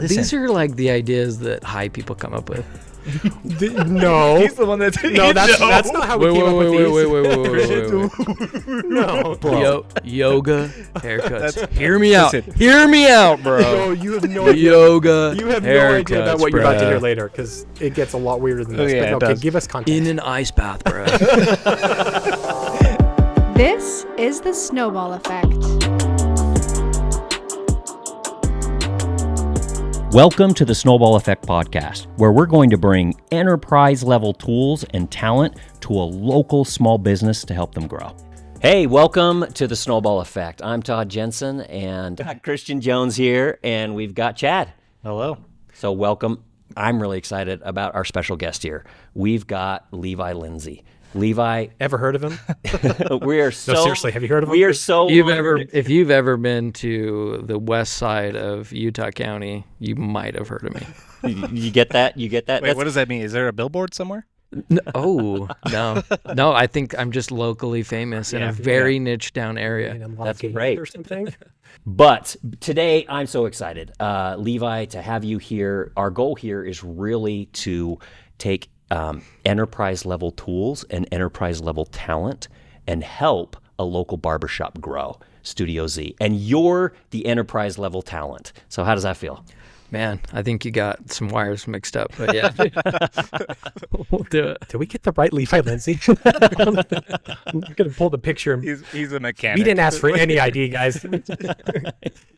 These are like the ideas that high people come up with. No. He's the one that's No, that's not how we came up with these. Wait. No, bro. Yoga haircuts. That's- Hear me out. Listen. Hear me out, bro. No, you have no idea. Yoga. You have no idea about what you're about to hear bruh. later, because it gets a lot weirder than this. Yeah, But it okay, does. give us context. In an ice bath, bro. This is the Snowball Effect. Welcome to the Snowball Effect podcast, where we're going to bring enterprise-level tools and talent to a local small business to help them grow. Hey, welcome to the Snowball Effect. I'm Todd Jensen, and Christian Jones here, and we've got Chad. Hello. So welcome. I'm really excited about our special guest here. We've got Levi Lindsay. Levi, Ever heard of him? we are so... No, seriously, have you heard of him? We are so... If you've ever been to the west side of Utah County, you might have heard of me. You get that? You get that? Wait, what does that mean? Is there a billboard somewhere? No, no. I think I'm just locally famous in a very niche down area. That's great. Or something. But today, I'm so excited. Levi, to have you here. Our goal here is really to take enterprise-level tools and enterprise-level talent and help a local barbershop grow, Studio Z. And you're the enterprise-level talent. So how does that feel? Man, I think you got some wires mixed up, but yeah. We'll do it. Did we get the right Levi Lindsay? I'm going to pull the picture. He's a mechanic. We didn't ask for any ID, guys.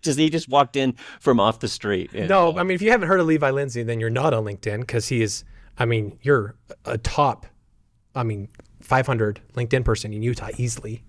He just walked in from off the street. No, I mean, if you haven't heard of Levi Lindsay, then you're not on LinkedIn, because he is, you're a top, 500 LinkedIn person in Utah, easily.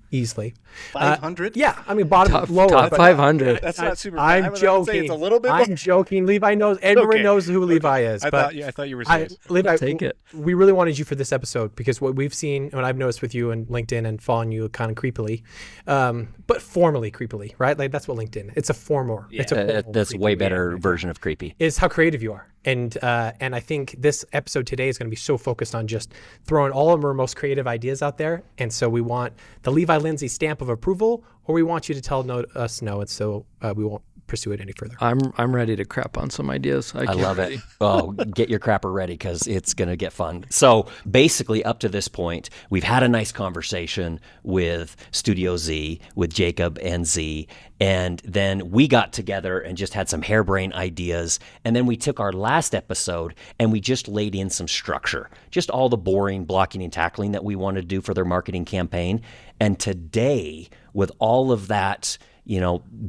500? Yeah, bottom, lower. Top but 500. That's not super bad. I'm Say joking. it's a little bit I'm joking. Levi knows. Everyone Okay. knows who Levi is. I but thought you were serious. Levi, Take it. we really wanted you for this episode, because what we've seen, what I've noticed with you and LinkedIn and following you kind of creepily, but formally creepily, right? Like that's what LinkedIn. It's a formal. It's a formal That's a creepy. way better version of creepy. Is how creative you are. And I think this episode today is going to be so focused on just throwing all of our most creative ideas out there. And so we want the Levi Lindsay stamp of approval, or we want you to tell us no, and so we won't pursue it any further. I'm ready to crap on some ideas. I love it. Oh, get your crapper ready, because it's going to get fun. So basically, up to this point, we've had a nice conversation with Studio Z, with Jacob and Z, and then we got together and just had some harebrained ideas. And then we took our last episode and we just laid in some structure, just all the boring blocking and tackling that we wanted to do for their marketing campaign. And today, with all of that,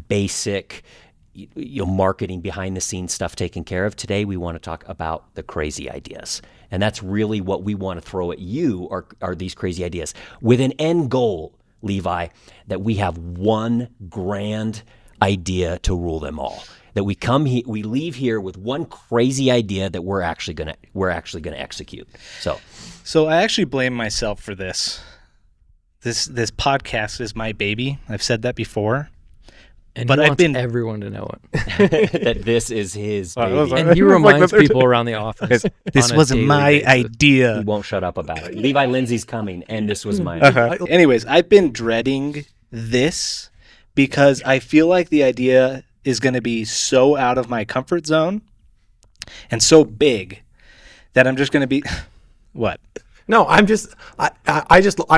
basic, marketing behind the scenes stuff taken care of, today we want to talk about the crazy ideas. And that's really what we want to throw at you are these crazy ideas with an end goal, Levi, that we have one grand idea to rule them all. That we we leave here with one crazy idea that we're actually gonna execute. So I actually blame myself for this. This podcast is my baby. I've said that before. And But he I've wants been- everyone to know it. that this is his I was baby. And he reminds people around the office. This on a wasn't daily my basis. He idea. won't shut up about it. Levi Lindsay's coming, and this was mine. Anyways, I've been dreading this because I feel like the idea is going to be so out of my comfort zone and so big that I'm just going to be what? No, I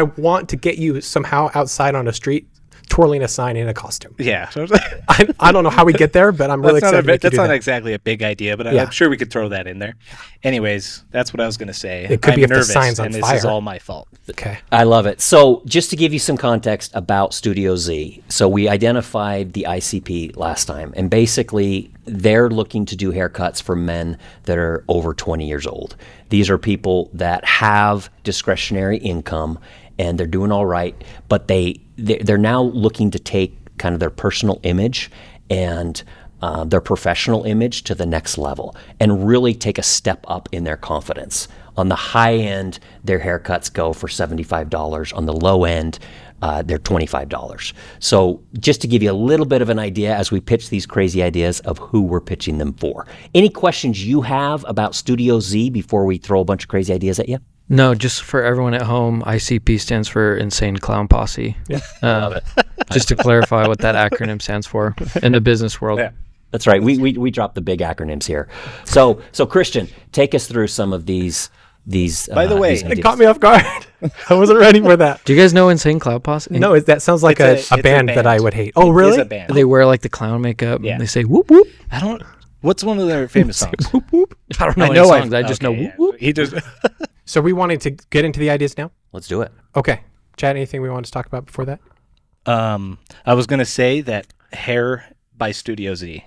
want to get you somehow outside on a street twirling a sign in a costume. Yeah. I don't know how we get there, but I'm really excited. That's not exactly a big idea, but Yeah. I'm sure we could throw that in there. Anyways, that's what I was going to say. It could I'm be if the nervous, sign's on and fire. this is all my fault. Okay. I love it. So just to give you some context about Studio Z, so we identified the ICP last time, and basically they're looking to do haircuts for men that are over 20 years old. These are people that have discretionary income and they're doing all right, but they're now looking to take kind of their personal image and their professional image to the next level and really take a step up in their confidence. On the high end, their haircuts go for $75. On the low end, they're $25. So just to give you a little bit of an idea as we pitch these crazy ideas of who we're pitching them for. Any questions you have about Studio Z before we throw a bunch of crazy ideas at you? No, just for everyone at home, ICP stands for Insane Clown Posse. Yeah, love it. Just to clarify what that acronym stands for in the business world. Yeah. That's right. We dropped the big acronyms here. So Christian, take us through some of these. By the way, these It ideas. caught me off guard. I wasn't ready for that. Do you guys know Insane Cloud Posse? No, that sounds like It's a band that I would hate. Oh, It really? is a band. They wear like the clown makeup. Yeah. And they say whoop whoop. I don't. What's one of their famous songs? Whoop whoop. I don't know any songs. I just know whoop whoop. He just. So we wanted to get into the ideas now? Let's do it. Okay. Chad, anything we wanted to talk about before that? I was gonna say that Hair by Studio Z.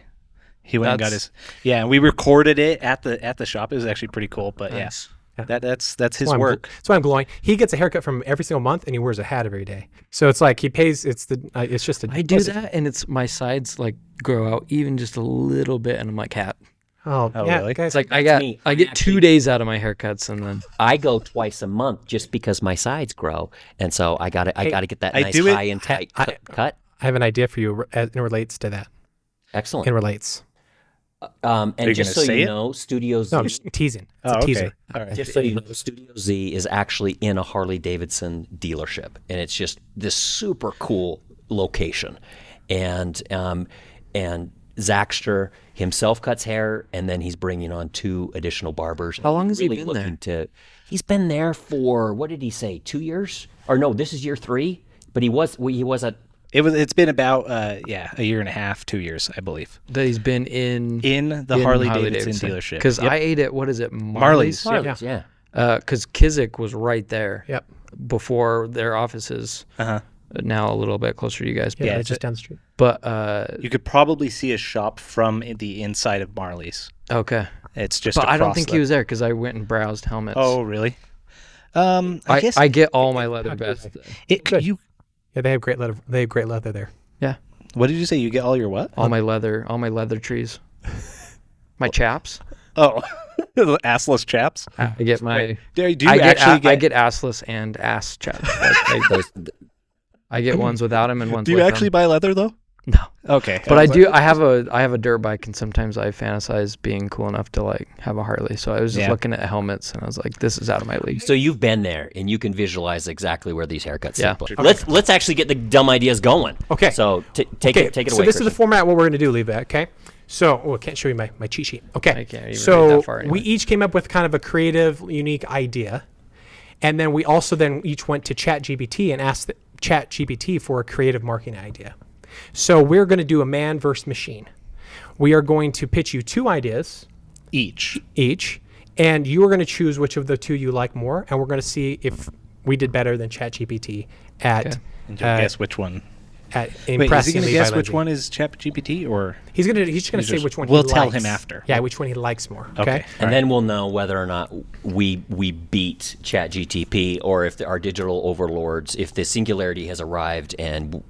He went and got That's- his. Yeah, and we recorded it at the shop. It was actually pretty cool. But Nice. yeah, that's his why I'm work. That's why I'm glowing. He gets a haircut from every single month, and he wears a hat every day. So it's like he pays. It's just a. I do that, and it's my sides like grow out even just a little bit, and I'm like, hat. Oh, Oh, yeah, really? guys. It's like I me. get 2 days out of my haircuts, and then I go twice a month just because my sides grow, and so I got to get that I nice do it- high and tight cut. I have an idea for you as it relates to that. Excellent. It relates. And you just gonna so say you it? know, Studio Z. No, I'm just teasing. It's Oh, a teaser. okay. All right. Just so you know, Studio Z is actually in a Harley Davidson dealership, and it's just this super cool location. And Zaxter himself cuts hair, and then he's bringing on 2 additional barbers. How long has he Really been there? looking he's been there for, what did he say, 2 years? Or no, this is year 3. But he was at. It's been about a year and a half, 2 years, I believe, that he's been in in the Harley Davidson dealership. Because Yep. I ate at what is it, Marley's? Marley's. Yeah. Because Kizik was right there. Yep. Before their offices. Uh-huh. Now a little bit closer to you guys. But, Yeah, Yeah, it's just down the street. but You could probably see a shop from the inside of Marley's. okay. It's just. But I don't across think the- he was there because I went and browsed helmets. Oh, really? I guess I get all my leather vests. it. You. Yeah, they have great leather. They have great leather there. Yeah. What did you say? You get all your what? All my leather trees. My chaps. Oh, the assless chaps. I get my. Do you actually I get assless and ass chaps. Like, I get ones without them and ones. Do you with actually them. buy leather though? No. Okay. But I do. I have a dirt bike, and sometimes I fantasize being cool enough to like have a Harley. So I was just Yeah. looking at helmets, and I was like, "This is out of my league." So you've been there, and you can visualize exactly where these haircuts Yeah. take place. Let's actually get the dumb ideas going. Okay. So take Okay, it away. so this is the Christian. format what we're going to do, Levi, okay? So, I can't show you my cheat sheet. Okay. I can't even so read that far anyway. we each came up with kind of a creative, unique idea. And then we also then each went to ChatGPT and asked ChatGPT for a creative marketing idea. So we're going to do a man versus machine. We are going to pitch you 2 ideas each. and you are going to choose which of the 2 you like more, and we're going to see if we did better than ChatGPT at And guess which one. at Wait, is he impressing going to Levi guess which Lindsay. one is ChatGPT or? He's just gonna say just- which one we'll he tell likes. him after. Yeah, which one he likes more. Okay. Okay. And then we'll know whether or not we beat ChatGTP, or if our digital overlords, if the singularity has arrived and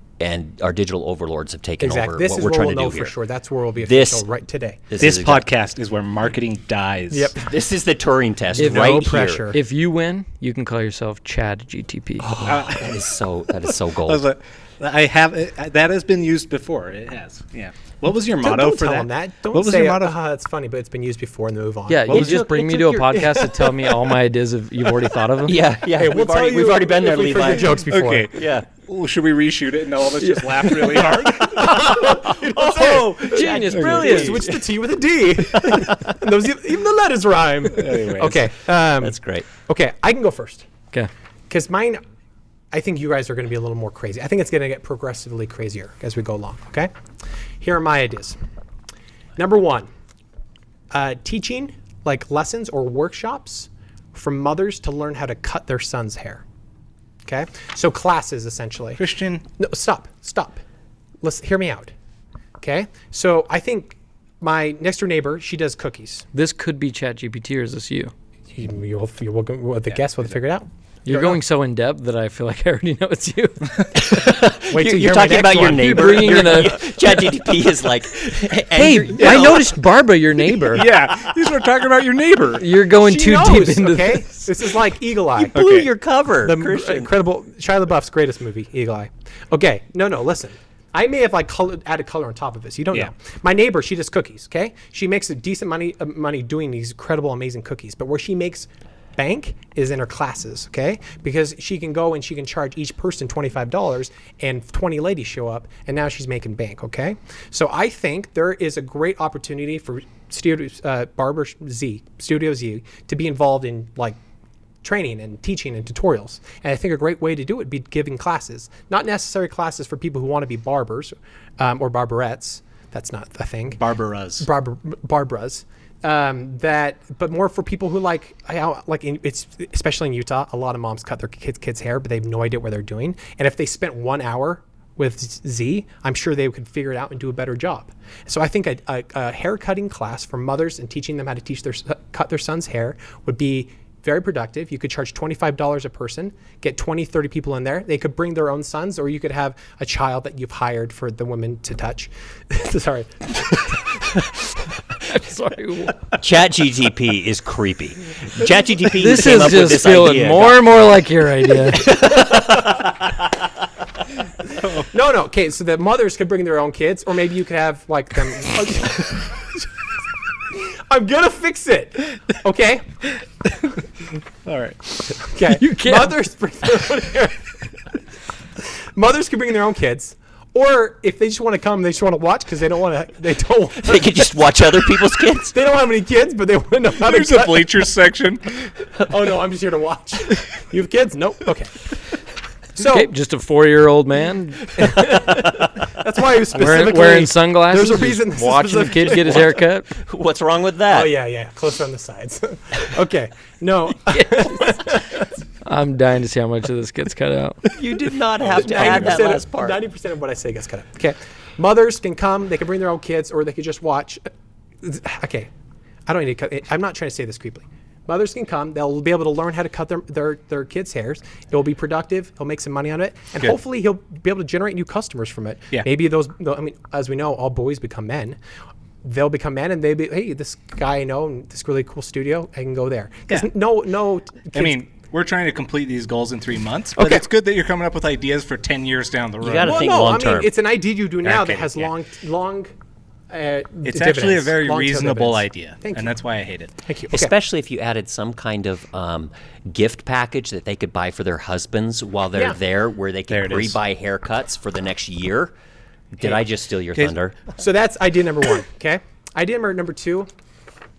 our digital overlords have taken Exactly. over This what is we're where trying we'll to know do for here. sure. That's where we'll be This- official right today. This is exact- podcast is where marketing dies. Yep. This is the Turing test If- right No here. pressure. If you win, you can call yourself Chad GTP. That is so I was gold. like, I have that has been used before. It has. Yeah. What was your motto Don't for tell that? him that. Don't what was say, your motto? It's funny, but it's been used before, and move on. Yeah, you was just it bring me took to a your- podcast to tell me all my ideas of you've already thought of them. Yeah. We've already been there, if we've heard Levi. your jokes before. Okay. Yeah. Well, should we reshoot it and all of us just laugh really hard? Oh, genius, brilliant. Switch the T with a D. And those, even the letters rhyme. Anyways. Okay. That's great. Okay, I can go first. Okay. Because mine, I think you guys are going to be a little more crazy. I think it's going to get progressively crazier as we go along, okay? Here are my ideas. Number 1, teaching like lessons or workshops for mothers to learn how to cut their son's hair. Okay? So classes, essentially. Christian, No, stop. Listen, hear me out. Okay? So I think my next door neighbor, she does cookies. This could be Chat GPT, or is this you? The guest will figure it out. You're going so in depth that I feel like I already know it's you. Wait till you You're hear my talking next about your one. neighbor. bringing in a- ChatGPT is like, Hey, I noticed Barbara, your neighbor. yeah, you start talking about your neighbor. You're going She too knows, deep into okay? this. This is like Eagle Eye. blew Okay. your cover, The Christian. incredible Shia LaBeouf's greatest movie, Eagle Eye. Okay, no, listen. I may have like added color on top of this. You don't Yeah. know. My neighbor, she does cookies. Okay, she makes a decent money doing these incredible, amazing cookies. But where she makes bank is in her classes, okay? Because she can go and she can charge each person $25 and 20 ladies show up and now she's making bank, okay? So I think there is a great opportunity for Studio Z to be involved in like training and teaching and tutorials. And I think a great way to do it would be giving classes, not necessarily classes for people who want to be barbers or barberettes. That's not a thing. Barbaras. Barbaras. But more for people who it's especially in Utah, a lot of moms cut their kids' hair, but they have no idea what they're doing. And if they spent 1 hour with Z, I'm sure they could figure it out and do a better job. So I think a hair cutting class for mothers and teaching them how to cut their son's hair would be very productive. You could charge $25 a person, get 20, 30 people in there. They could bring their own sons, or you could have a child that you've hired for the women to touch. Sorry. Sorry. ChatGTP is creepy. ChatGTP This came is up with just this feeling idea. more and more like your idea. No. Okay, so the mothers could bring their own kids, or maybe you could have like them. I'm gonna fix it. Okay. All right. Okay. You can't. Mothers bring their own hair. Mothers can bring their own kids, or if they just want to come, they just want to watch because they don't. They could just watch other people's kids. They don't have any kids, but they want to know how There's to a cut. bleachers section. Oh no, I'm just here to watch. You have kids? Nope. Okay. So Okay, just a 4-year-old man that's why he was specifically wearing sunglasses, There's a reason. just watching the kid get his hair cut. What's wrong with that? Oh yeah, closer on the sides. Okay, no. I'm dying to see how much of this gets cut out. You did not have to add that last part. 90% of what I say gets cut out. Okay, mothers can come. They can bring their own kids, or they could just watch. Okay, I don't need to cut. I'm not trying to say this creepily. Mothers can come. They'll be able to learn how to cut their kids' hairs. It will be productive. He'll make some money on it, and Good. hopefully he'll be able to generate new customers from it. Yeah. Maybe as we know, all boys become men. They'll become men, and hey, this guy I know, in this really cool studio, I can go there. Because Yeah. no. Kids, I mean, we're trying to complete these goals in 3 months, but Okay. it's good that you're coming up with ideas for 10 years down the road. gotta think long term. it's an idea you do now that Okay, has yeah. long. It's actually a very long-term reasonable dividends. idea, Thank you. and that's why I hate it. Thank you. Okay. Especially if you added some kind of gift package that they could buy for their husbands while they're Yeah. there, where they There can it is. pre-buy haircuts for the next year. Did I just steal your Okay. thunder? So that's idea number 1. Okay. Idea number 2.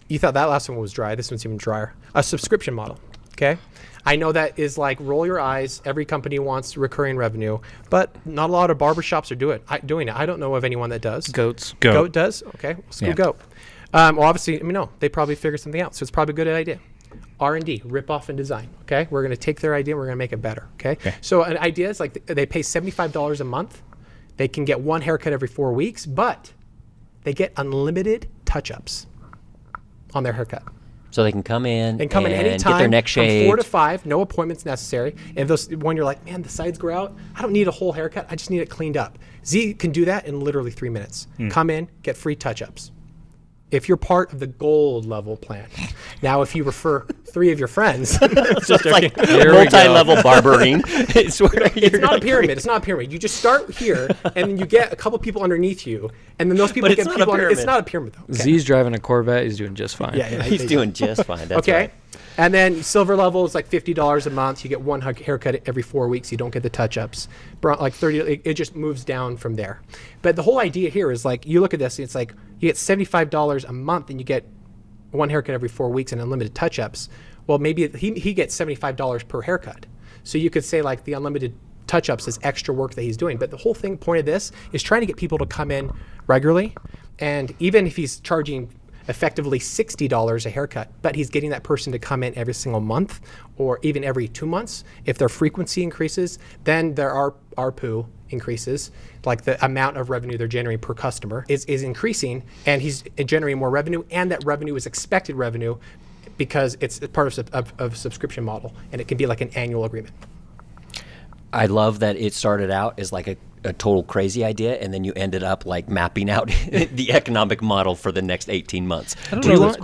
You thought that last one was dry. This one's even drier. A subscription model. Okay. I know that is like roll your eyes. Every company wants recurring revenue, but not a lot of barbershops are doing it. I don't know of anyone that does. Goats. Goat does? Okay. Let's go Yeah. Goat. Well, obviously, no. They probably figured something out. So it's probably a good idea. R&D, rip off and design. Okay. We're going to take their idea and we're going to make it better. Okay. So an idea is like they pay $75 a month. They can get one haircut every 4 weeks, but they get unlimited touch-ups on their haircut. So they can come in And come in anytime get their neck from shaved. 4 to 5, no appointments necessary. And when you're like, man, the sides grow out, I don't need a whole haircut. I just need it cleaned up. Z can do that in literally 3 minutes. Come in, get free touch-ups. If you're part of the gold level plan. Now, if you refer 3 of your friends, It's like Here we go. multi-level barbering. It's where it's not a pyramid. It's not a pyramid. You just start here, and then you get a couple people underneath you, and then those people But get it's not a people under. It's pyramid. not a pyramid, though. Okay. Z's driving a Corvette. He's doing just fine. Yeah, He's doing just fine. That's okay. right. And then silver level is like $50 a month. You get one haircut every 4 weeks. You don't get the touch-ups. Like 30, it just moves down from there. But the whole idea here is like, you look at this, it's like you get $75 a month and you get one haircut every 4 weeks and unlimited touch-ups. Well, maybe he gets $75 per haircut. So you could say like the unlimited touch-ups is extra work that he's doing. But the whole point of this is trying to get people to come in regularly. And even if he's charging effectively $60 a haircut, but he's getting that person to come in every single month or even every 2 months. If their frequency increases, then their ARPU increases, like the amount of revenue they're generating per customer is increasing, and he's generating more revenue, and that revenue is expected revenue because it's part of a subscription model, and it can be like an annual agreement. I love that it started out as like a total crazy idea, and then you ended up like mapping out the economic model for the next 18 months. Do you want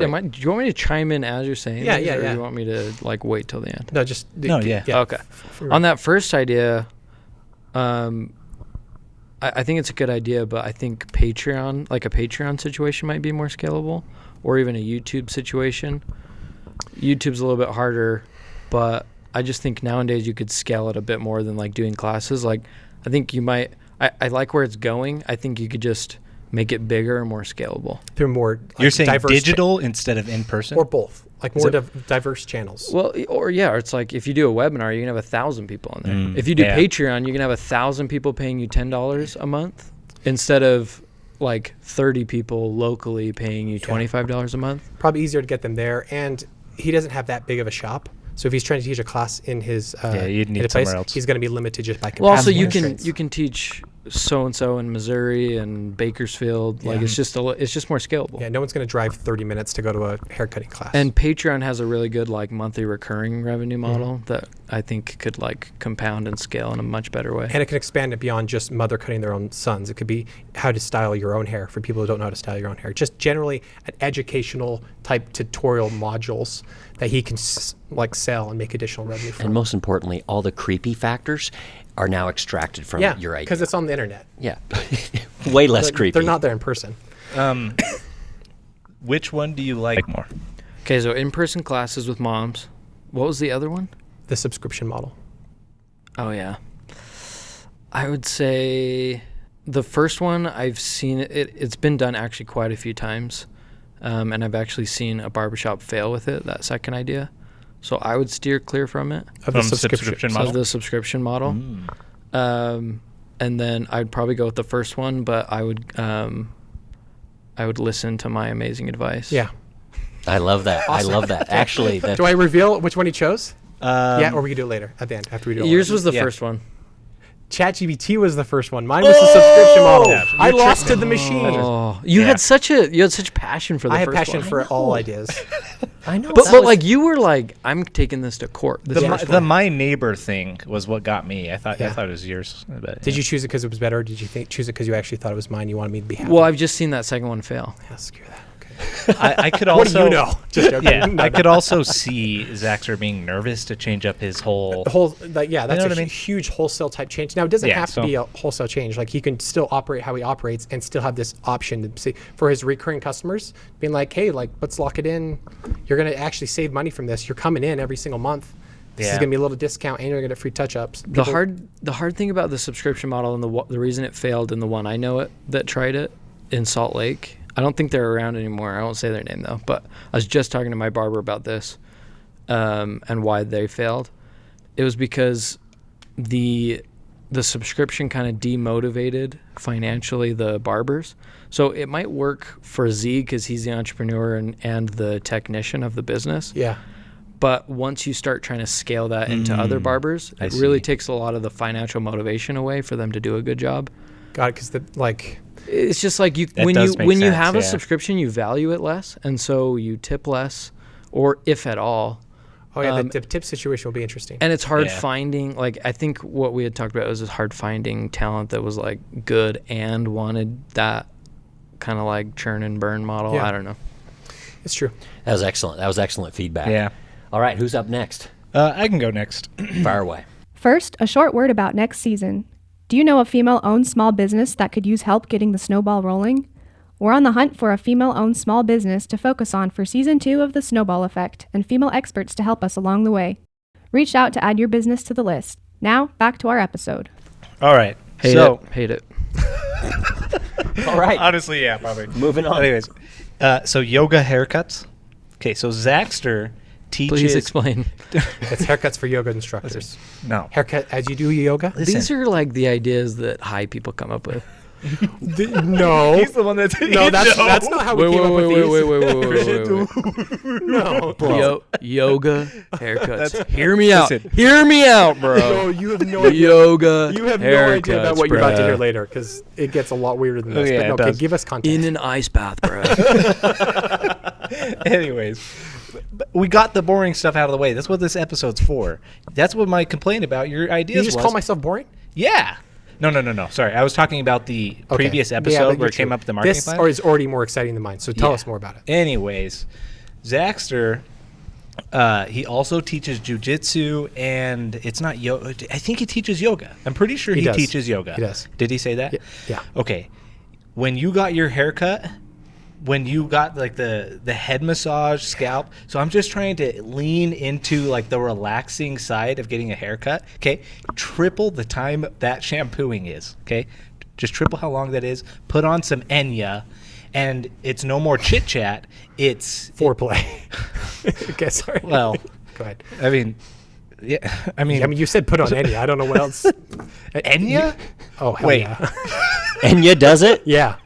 me to chime in as you're saying? Yeah, this, yeah, or yeah. do you want me to like wait till the end? No, just yeah. Okay. On that first idea, I think it's a good idea, but I think Patreon, like a Patreon situation, might be more scalable, or even a YouTube situation. YouTube's a little bit harder, but I just think nowadays you could scale it a bit more than like doing classes. Like, I think you might. I like where it's going. I think you could just make it bigger and more scalable. They're more. You're saying diverse digital instead of in person, or both, like more diverse channels. Well, or it's like if you do a webinar, you can have 1,000 people in there. If you do Patreon, you can have 1,000 people paying you $10 a month instead of like 30 people locally paying you $25 a month. Probably easier to get them there, and he doesn't have that big of a shop. So if he's trying to teach a class in his you'd need somewhere else. He's going to be limited just by capacity. Well, also you can teach so and so in Missouri and Bakersfield. Like it's just more scalable. Yeah, no one's going to drive 30 minutes to go to a haircutting class. And Patreon has a really good like monthly recurring revenue model that I think could like compound and scale in a much better way. And it can expand it beyond just mother cutting their own sons. It could be how to style your own hair for people who don't know how to style your own hair. Just generally an educational type tutorial modules that he can like sell and make additional revenue from. And most importantly, all the creepy factors are now extracted from your idea. Because it's on the internet. Yeah. Way less creepy. They're not there in person. Which one do you like more? Okay, so in-person classes with moms. What was the other one? The subscription model. Oh, yeah. I would say the first one, I've seen it's been done actually quite a few times. And I've actually seen a barbershop fail with it, that second idea. So I would steer clear from it. Of the subscription model? Of the subscription model. And then I'd probably go with the first one, but I would listen to my amazing advice. Yeah. I love that. Awesome. I love that. Actually, Do I reveal which one he chose? Or we can do it later at the end after we do it. Yours was the first one. ChatGPT was the first one. Mine was the subscription model. I lost to the machine. Oh, you had such passion for the I first have passion one. for all ideas. I know. But like you were like, I'm taking this to court. The my neighbor thing was what got me. I thought it was yours. But, Did you choose it because it was better, or did you choose it because you actually thought it was mine? You wanted me to be happy? Well, I've just seen that second one fail. Yeah, screw that. Okay. I could also. What do you know? Just joking. I could also see Zaxter being nervous to change up his whole. The whole, that's know what I mean? huge wholesale type change. Now, it doesn't have to be a wholesale change. Like, he can still operate how he operates and still have this option to see for his recurring customers, being like, hey, like, let's lock it in. You're going to actually save money from this. You're coming in every single month. This is going to be a little discount, and you're going to get free touch-ups. The hard thing about the subscription model and the reason it failed in the one I know that tried it in Salt Lake, I don't think they're around anymore. I won't say their name though, but I was just talking to my barber about this and why they failed. It was because the subscription kind of demotivated financially the barbers. So it might work for Z because he's the entrepreneur and the technician of the business. Yeah. But once you start trying to scale that into other barbers, it really takes a lot of the financial motivation away for them to do a good job. Got it, because it's just like when you have a subscription, you value it less, and so you tip less, or if at all. Oh yeah, the tip situation will be interesting. And it's hard finding. Like I think what we had talked about was hard finding talent that was like good and wanted that kind of like churn and burn model. Yeah. I don't know. It's true. That was excellent. That was excellent feedback. Yeah. All right, who's up next? I can go next. Fire away. First, a short word about next season. Do you know a female-owned small business that could use help getting the snowball rolling? We're on the hunt for a female-owned small business to focus on for Season 2 of The Snowball Effect and female experts to help us along the way. Reach out to add your business to the list. Now, back to our episode. All right. Hate it. All right. Honestly, yeah, probably. Moving on. Anyways, so yoga haircuts. Okay, so Zaxter teaches. Please explain. It's haircuts for yoga instructors. No. Haircut as you do yoga? These are like the ideas that high people come up with. No. He's the one that's. No, that's not how we came up with these. Wait. No. Yoga haircuts. That's- Hear me out. Listen. Hear me out, bro. No, you have no idea. Yoga. You have no idea about what you're about to bro. hear later, because it gets a lot weirder than this. Yeah, But it okay, does. give us context. In an ice bath, bro. Anyways, we got the boring stuff out of the way. That's what this episode's for. That's what my complaint about your ideas you just was. call myself boring? Yeah. No. Sorry, I was talking about the previous Yeah, episode but where you're it came true. up with the marketing This plan. is already more exciting than mine, so tell us more about it. Anyways, Zaxter, he also teaches jujitsu, and it's not yoga. I think he teaches yoga. I'm pretty sure he does. teaches yoga. He does. Did he say that? Yeah. Okay. When you got your haircut, when you got like the head massage scalp. So I'm just trying to lean into like the relaxing side of getting a haircut. Okay, triple the time that shampooing is. Okay, just triple how long that is. Put on some Enya, and it's no more chit chat. It's Foreplay. Okay, sorry. well, Go ahead. I mean, yeah, I mean, you said put on Enya. I don't know what else. Enya. Oh, hell Wait. yeah. Enya does it? Yeah.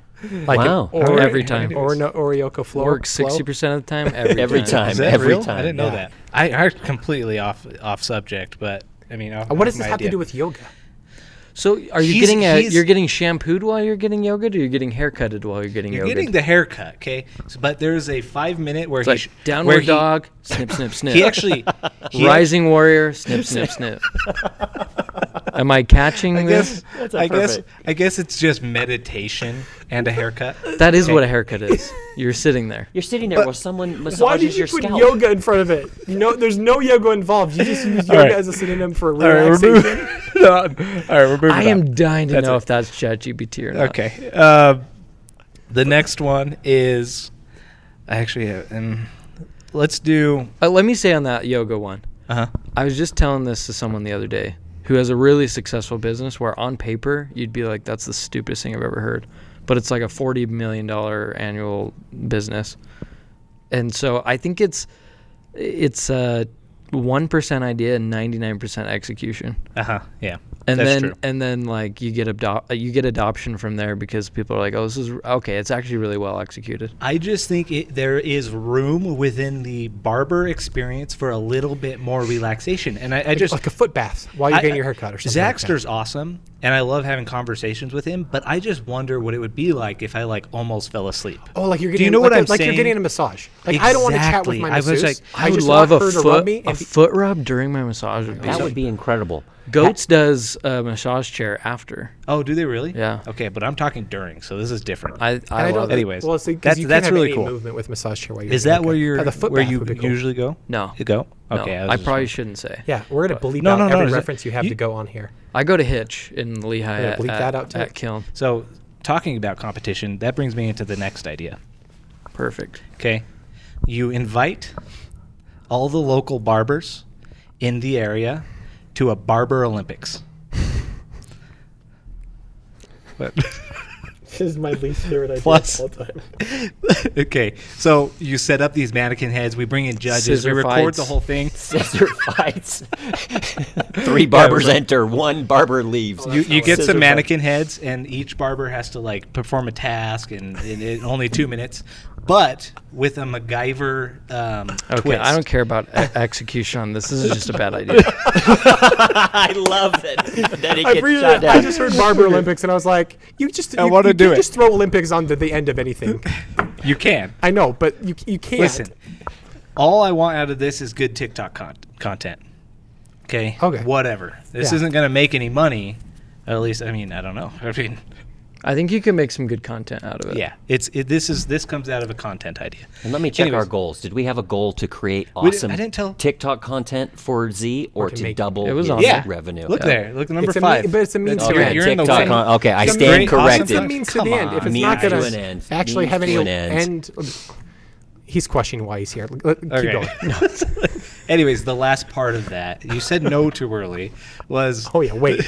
Like Wow. Every time. Or no Orioco flow. Works 60% of the time. Every time. Is that Every real? time. I didn't know Yeah. that. I completely off subject, but I mean, What does this have to do with yoga? So are you He's- you're getting shampooed while you're getting yoga, or you're getting haircutted while you're getting You're yoga? getting the haircut, okay? But there's a 5 minute where It's like downward dog, snip, snip, snip. He actually Rising warrior, snip, snip, snip. Am I catching this? I guess it's just meditation and a haircut. That is what a haircut is. You're sitting there. You're sitting there while someone massages Why did you your put scalp. yoga in front of it? No, there's no yoga involved. You just use All yoga right. as a synonym for All right, relaxation. all right, we're moving I on. am dying to That's know it. if that's ChatGPT or not. Okay. The next one is I actually let's do. Let me say on that yoga one. Uh-huh. I was just telling this to someone the other day who has a really successful business where on paper you'd be like, that's the stupidest thing I've ever heard. But it's like a $40 million annual business. And so I think it's a 1% idea and 99% execution. Yeah. And That's then true. and then like you get adoption from there because people are like, oh, this is okay. It's actually really well executed. I just think there is room within the barber experience for a little bit more relaxation, and I just Like a foot bath while you're getting your haircut or something. like that. Zaxter's awesome, and I love having conversations with him. But I just wonder what it would be like if I like almost fell asleep. Oh, like you're Do getting you know like what I'm like saying? you're getting a massage. Like I don't want to chat with Exactly. my I was masseuse. like, I would just love want a her to rub me and be- foot rub during my massage would be. That would be incredible. Goats does a massage chair after. Oh, do they really? Yeah. Okay, but I'm talking during, so this is different. I And I love don't. it. Anyways, well, see, 'cause that's- you that's can't have really any cool. movement with massage chair while you're Is getting that a where haircut. you're The foot where bath you would be cool. usually go? No. You go? No, Okay. I probably shouldn't say. Yeah, we're gonna bleep No, out no, no, every is it- reference you have you- to go on here. I go to Hitch in Lehigh Yeah, at, bleep that out too. at Kiln. So, talking about competition, that brings me into the next idea. Perfect. Okay. You invite all the local barbers in the area to a barber Olympics. But This is my least favorite idea Plus- of all time. okay, so you set up these mannequin heads. We bring in judges. Scissor we record fights. the whole thing. Scissor fights. 3 barbers enter, 1 barber leaves. You get Scissor some mannequin heads, and each barber has to like perform a task, and in only 2 minutes. But with a MacGyver Okay, twist. I don't care about execution on this. This is just a bad idea. I love that it gets shot down. I just heard Barber Olympics and I was like, you wanna do can't it. just throw Olympics onto the end of anything. You can. I know, but you can't. Listen, all I want out of this is good TikTok content. Okay. Okay. Whatever. This Yeah. isn't going to make any money. At least, I mean, I don't know. I mean, I think you can make some good content out of it. yeah. This comes out of a content idea. And let me check our Anyways. goals. Did we have a goal to create We didn't- awesome I didn't tell- TikTok content for Z or to to make- double It was his on Yeah. revenue? Look there. Look at number It's a 5. but it's a means That's to great. an end. You're in the TikTok win. okay, I Some stand great, awesome corrected. It's a means to the end. If it's Means not to going an to end. actually Means have any to an end. He's questioning why he's here. Keep Okay. going. Anyways, the last part of that, you said no too early, was Oh yeah, wait.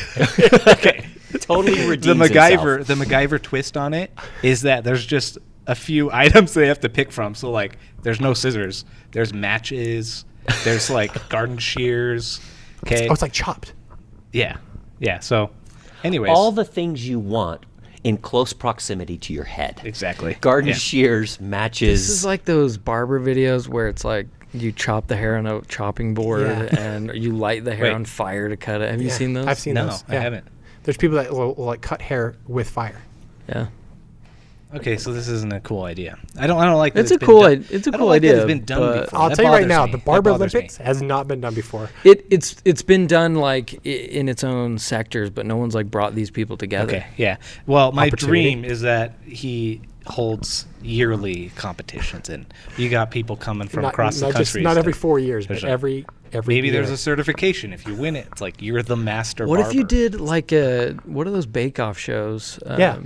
okay. Totally The redeems MacGyver twist on it is that there's just a few items they have to pick from. So like, there's no scissors. There's matches. There's like garden shears. Okay. Oh, it's like Chopped. Yeah. Yeah. So, anyways. All the things you want in close proximity to your head. exactly. Garden Yeah. shears, matches. This is like those barber videos where it's like you chop the hair on a chopping board Yeah. and you light the hair Wait. on fire to cut it. Have you Yeah, seen those? I've seen No, those. I haven't. There's people that will like cut hair with fire. Yeah. Okay, so this isn't a cool idea. I don't like. That It's a been cool done- i- it's a I don't cool like that idea, It's been done but- before. I'll That tell you right bothers now, me. the That Barber bothers me. Olympics has not been done before. It's been done like in its own sectors, but no one's like brought these people together. Okay, yeah. Well, my Opportunity. dream is that he holds yearly competitions, and you got people coming from across the country. Not and every stuff. 4 years, but There's a- every Maybe year. there's a certification if you win it. It's like you're the master. What if you barber. did like what are those bake-off shows? Yeah.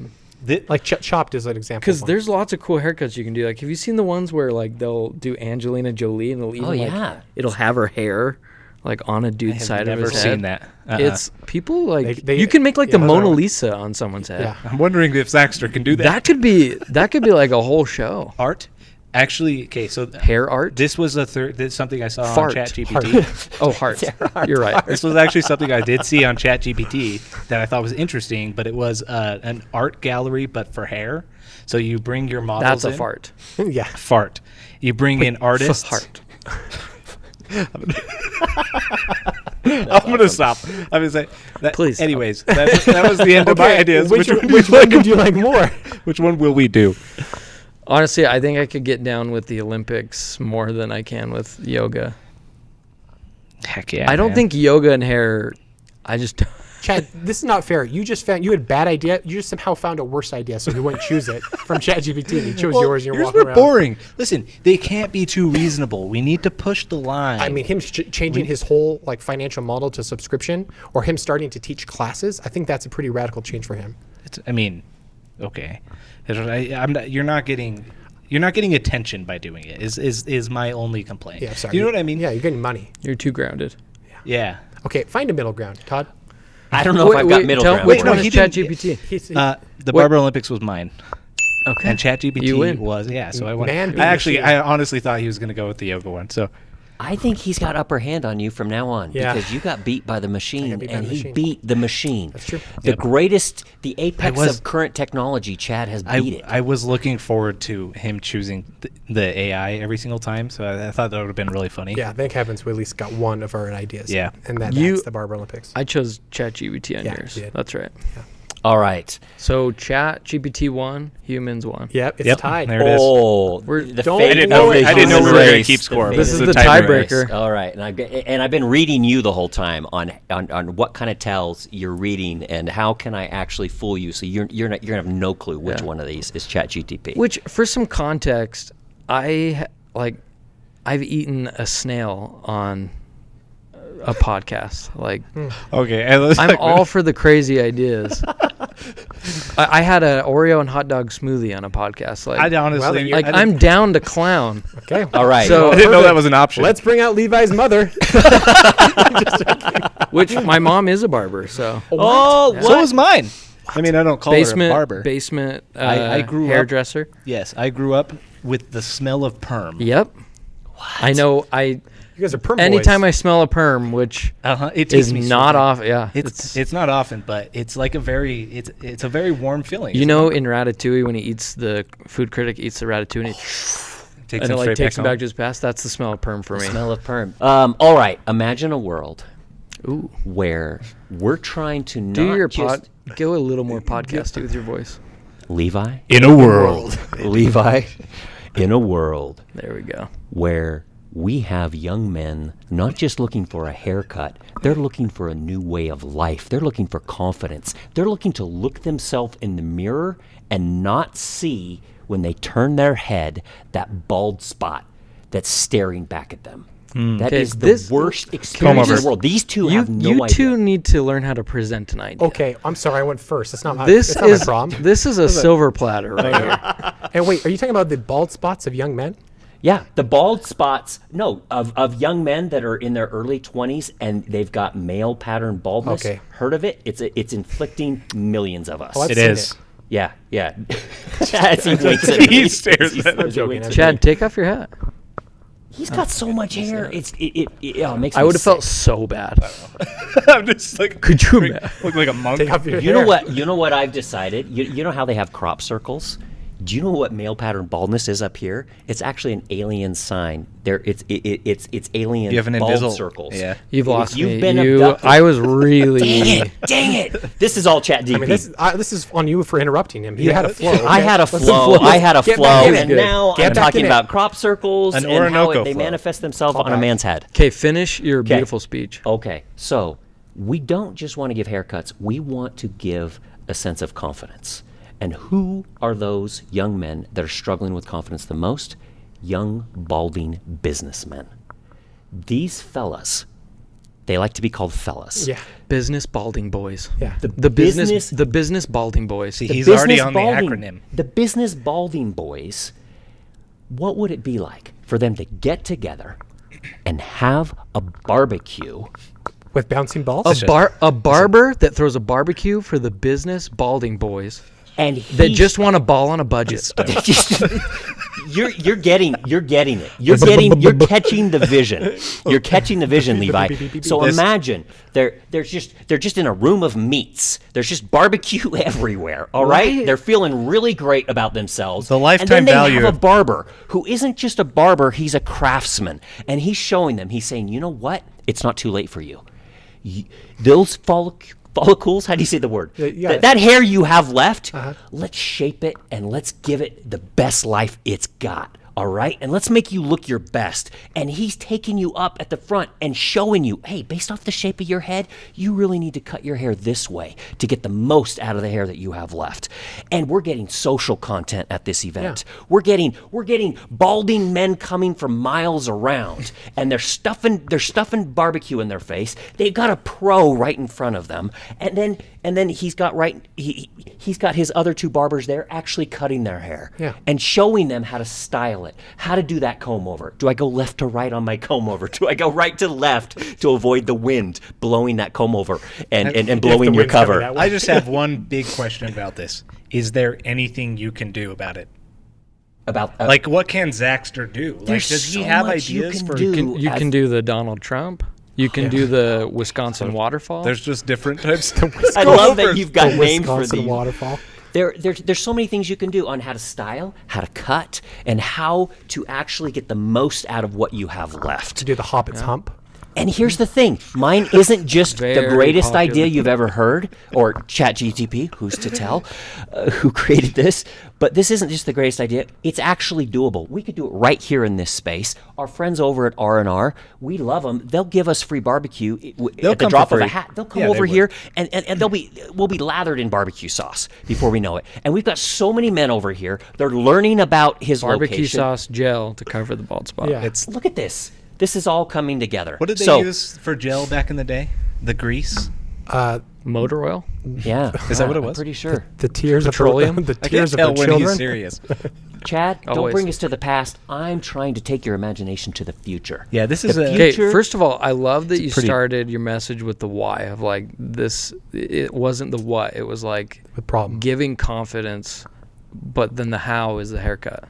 Like Chopped is an example. Because there's lots of cool haircuts you can do. Like, have you seen the ones where like they'll do Angelina Jolie and they'll even like it'll have her hair like on a dude's side of his head? I've never seen that. It's people like They- you can make like the those Mona are- Lisa on someone's head. Yeah. I'm wondering if Zaxter can do that. That could be like a whole show. Art? Actually, okay, so Hair art. this was something I saw Fart. on ChatGPT. Oh, heart. You're right. This was actually something I did see on ChatGPT that I thought was interesting, but it was an art gallery, but for hair. So you bring your models That's a in. fart. yeah. Fart. You bring in artists. Fart. I'm going to stop. I'm going to say that. Please stop. Anyways, that was the end of my ideas. Which one would you like more? Which one will we do? Honestly, I think I could get down with the Olympics more than I can with yoga. Heck yeah. I don't think yoga and hair. I just. Chad, this is not fair. You had a bad idea. You just somehow found a worse idea, so you wouldn't choose it from ChatGPT. You chose yours, and you're yours walking were around. boring. Listen, they can't be too reasonable. We need to push the line. I mean, him changing his whole like financial model to subscription, or him starting to teach classes. I think that's a pretty radical change for him. Okay. You're not getting attention by doing it. Is my only complaint. Yeah, sorry. You know what I mean? Yeah, you're getting money. You're too grounded. Yeah. Okay, find a middle ground, Todd. I don't know if I've got middle ground. Which no, one is he didn't- ChatGPT? The Barber Olympics was mine, Okay. and ChatGPT You win. was So I won. Man being I machine. honestly thought he was going to go with the yoga one. So I think he's got upper hand on you from now on Yeah. because you got beat by the machine, beat by and the he machine. beat the machine. That's true. The greatest, the apex was- of current technology. Chad has beat it. I was looking forward to him choosing the AI every single time. So I thought that would have been really funny. Yeah, thank heavens we at least got one of our ideas. Yeah. and that's the Barber Olympics. I chose ChatGPT on Yeah, yours. you did. That's right. All right. So ChatGPT won, humans won. Yep, it's Yep, tied. there it is. Oh, We're- the Don't- fate I didn't of know- the I didn't know human we were gonna race. keep score. fate This of is the tiebreaker. tiebreaker. All right, and I've been reading you the whole time on what kind of tells you're reading and how can I actually fool you. So you're gonna have no clue which one of these is ChatGPT. Which, for some context, I've eaten a snail on a podcast. Like, Okay. I'm all for the crazy ideas. I had an Oreo and hot dog smoothie on a podcast. Like, I honestly, Well, then like I didn't- I'm down to clown. Okay, All right. So- I didn't know that was an option. let's bring out Levi's mother. Which my mom is a barber, so oh, what? So was mine. I mean, I don't call her a barber. basement. I grew up- hairdresser. Yes, I grew up with the smell of perm. Yep. I know. You guys are perm Anytime boys. I smell a perm, which It takes is me so not back. off. Yeah, It's not often, but it's like it's a very warm feeling. you isn't know, it? in Ratatouille when he eats the food critic eats the ratatouille and, Takes and him it like straight takes him home. back to his past. That's the smell of perm for me. Smell of perm. All right. Imagine a world Ooh, where we're trying to do not your just go a little more podcasty with your voice. Levi, In a world. Levi, in a world There we go. where we have young men not just looking for a haircut, they're looking for a new way of life. They're looking for confidence. They're looking to look themselves in the mirror and not see, when they turn their head, that bald spot that's staring back at them. That Okay, is the this- worst Come experience in over. the world. These two You have no you idea. two need to learn how to present an idea. Okay, I'm sorry, I went first. That's not my. This that's not is my problem. this is a silver platter right here. And wait, are you talking about the bald spots of young men? Yeah, the bald spots, of young men that are in their early 20s and they've got male pattern baldness. Okay. Heard of it? It's inflicting millions of us. Oh, I've It seen is. Yeah. As he winks at me. He stares at I'm As he joking, winks I'm at Chad, me. take off your hat. He's got so much hair. It makes I me would have felt sick. so bad. I'm just like, Could you imagine? look like a monk. Take off your You hair. know what? You know what I've decided? You know how they have crop circles? Do you know what male pattern baldness is up here? It's actually an alien sign. It's alien You have an bald invisible circles. Yeah. You've lost You've me. been You, abducted. I was really. Dang it! This is all chat DP. I mean, this is on you for interrupting him. He had a flow. I had a Let's flow. I had a Get flow, back in and it. now Get I'm back talking in it. about crop circles An and how Orinoco they flow. manifest themselves Call on a back. man's head. Okay, finish your beautiful speech. Okay, so we don't just want to give haircuts. We want to give a sense of confidence. And who are those young men that are struggling with confidence the most? Young, balding businessmen. These fellas They like to be called fellas. Yeah. Business balding boys. Yeah. The business balding boys. See, he's already on the balding, acronym. The business balding boys, what would it be like for them to get together and have a barbecue? With bouncing balls? A barber that throws a barbecue for the business balding boys And that just want a ball on a budget. you're getting it. You're catching the vision. You're catching the vision, Levi. So imagine they're just in a room of meats. There's just barbecue everywhere. All right? They're feeling really great about themselves. The lifetime and then they value have a barber who isn't just a barber, he's a craftsman. And he's showing them, he's saying, you know what? It's not too late for you. Those follicles, how do you say the word? That hair you have left, let's shape it and let's give it the best life it's got. All right? And let's make you look your best. And he's taking you up at the front and showing you, hey, based off the shape of your head, you really need to cut your hair this way to get the most out of the hair that you have left. And we're getting social content at this event. Yeah. We're getting balding men coming from miles around, and they're stuffing barbecue in their face. They've got a pro right in front of them. And then he's got he's got his other two barbers there actually cutting their hair and showing them how to style it, how to do that comb over. Do I go left to right on my comb over? Do I go right to left to avoid the wind blowing that comb over and blowing your cover? I just have one big question about this. Is there anything you can do about it? About like, what can Zaxter do? Like, does he have ideas for? You can do the Donald Trump. You can do the Wisconsin waterfall. There's just different types. I love that you've got names for these. Waterfall. There's so many things you can do on how to style, how to cut, and how to actually get the most out of what you have left. To do the Hobbit's hump. And here's the thing. Mine isn't just the Very greatest popular. idea you've ever heard, or ChatGTP, who's to tell, who created this. But this isn't just the greatest idea. It's actually doable. We could do it right here in this space. Our friends over at R&R, we love them. They'll give us free barbecue at the drop of a hat. They'll come over here, and we'll be lathered in barbecue sauce before we know it. And we've got so many men over here. They're learning about his barbecue location. sauce gel to cover the bald spot. Yeah. Look at this. This is all coming together. What did they use for gel back in the day? The grease? Motor oil. Yeah. Is that what it was? I'm pretty sure. The tears Petroleum? of the I tears can't of tell the when children. he's serious. Chad, don't Always. bring us to the past. I'm trying to take your imagination to the future. Yeah, this is Okay, future- first of all, I love that you pretty- started your message with the why of like this. It wasn't the what. It was like The problem. giving confidence, but then the how is the haircut.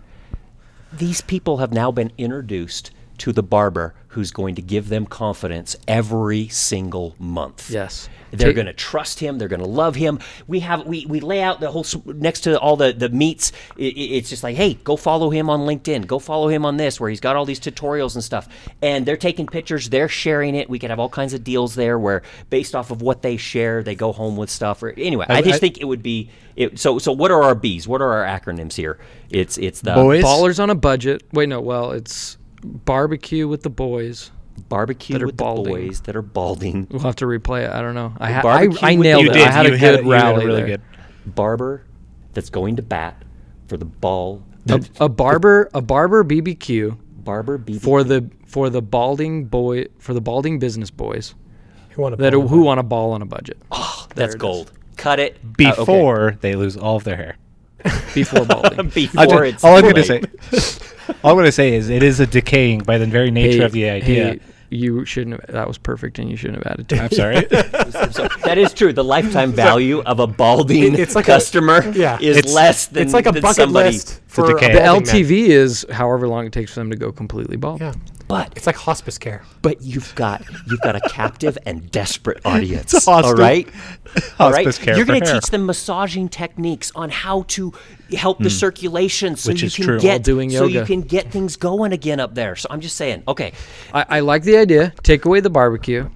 These people have now been introduced to the barber who's going to give them confidence every single month. Yes. They're going to trust him. They're going to love him. We lay out the whole next to all the meats. It's just like, hey, go follow him on LinkedIn. Go follow him on this, where he's got all these tutorials and stuff. And they're taking pictures. They're sharing it. We could have all kinds of deals there where, based off of what they share, they go home with stuff. Or anyway, I just think it would be. So what are our B's? What are our acronyms here? It's the Boys? Ballers on a budget. Wait, no. Well, it's barbecue with the boys. barbecue that are with balding. the boys that are balding. We'll have to replay it. I don't know. Barbecue I with nailed You it. did. I had You a had good you had rally really there. good. Barber that's going to bat for the ball. A barber BBQ Barber BB. for the balding business boys Who want who want a ball on a budget. That's it gold. Cut it Before okay. they lose all of their hair. Before balding. Before it's all I'm too going to late. say, all I'm going to say is it is a decaying by the very nature of the idea. Hey, you shouldn't have, that was perfect and you shouldn't have added to I'm it. sorry. So that is true. The lifetime value of a balding It's like customer is It's- less than It's like a than bucket somebody. list for decay. a The balding man. LTV is however long it takes for them to go completely bald. Yeah. But It's like hospice care. you've got a captive and desperate audience. It's a all right. All right. hospice care You're for going to hair. teach them massaging techniques on how to help the circulation so Which you is can true. get While doing so you yoga. can get things going again up there. So I'm just saying, okay, I like the idea. Take away the barbecue,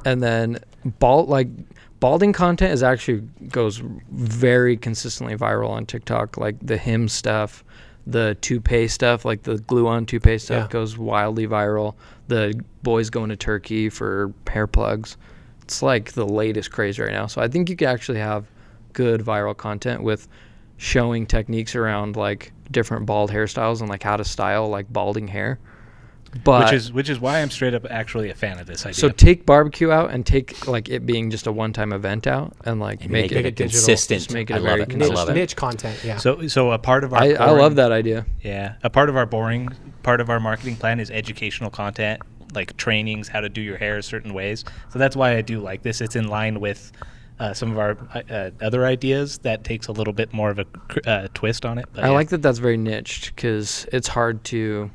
and then balding content is actually goes very consistently viral on TikTok. Like the him stuff, the toupee stuff, like the glue-on toupee stuff goes wildly viral. The boys going to Turkey for hair plugs. It's like the latest craze right now. So I think you could actually have good viral content with showing techniques around like different bald hairstyles and like how to style like balding hair. But which is why I'm straight up actually a fan of this idea. so take barbecue out and take like it being just a one-time event out and like And make it digital. consistent. Just make it I a love very it. I niche, love it. niche content. Yeah. So a part of our I love that idea. Yeah, a part of our boring part of our marketing plan is educational content, like trainings, how to do your hair certain ways. So that's why I do like this. It's in line with some of our other ideas that takes a little bit more of a twist on it. But I yeah. like that that's very niched because it's hard to.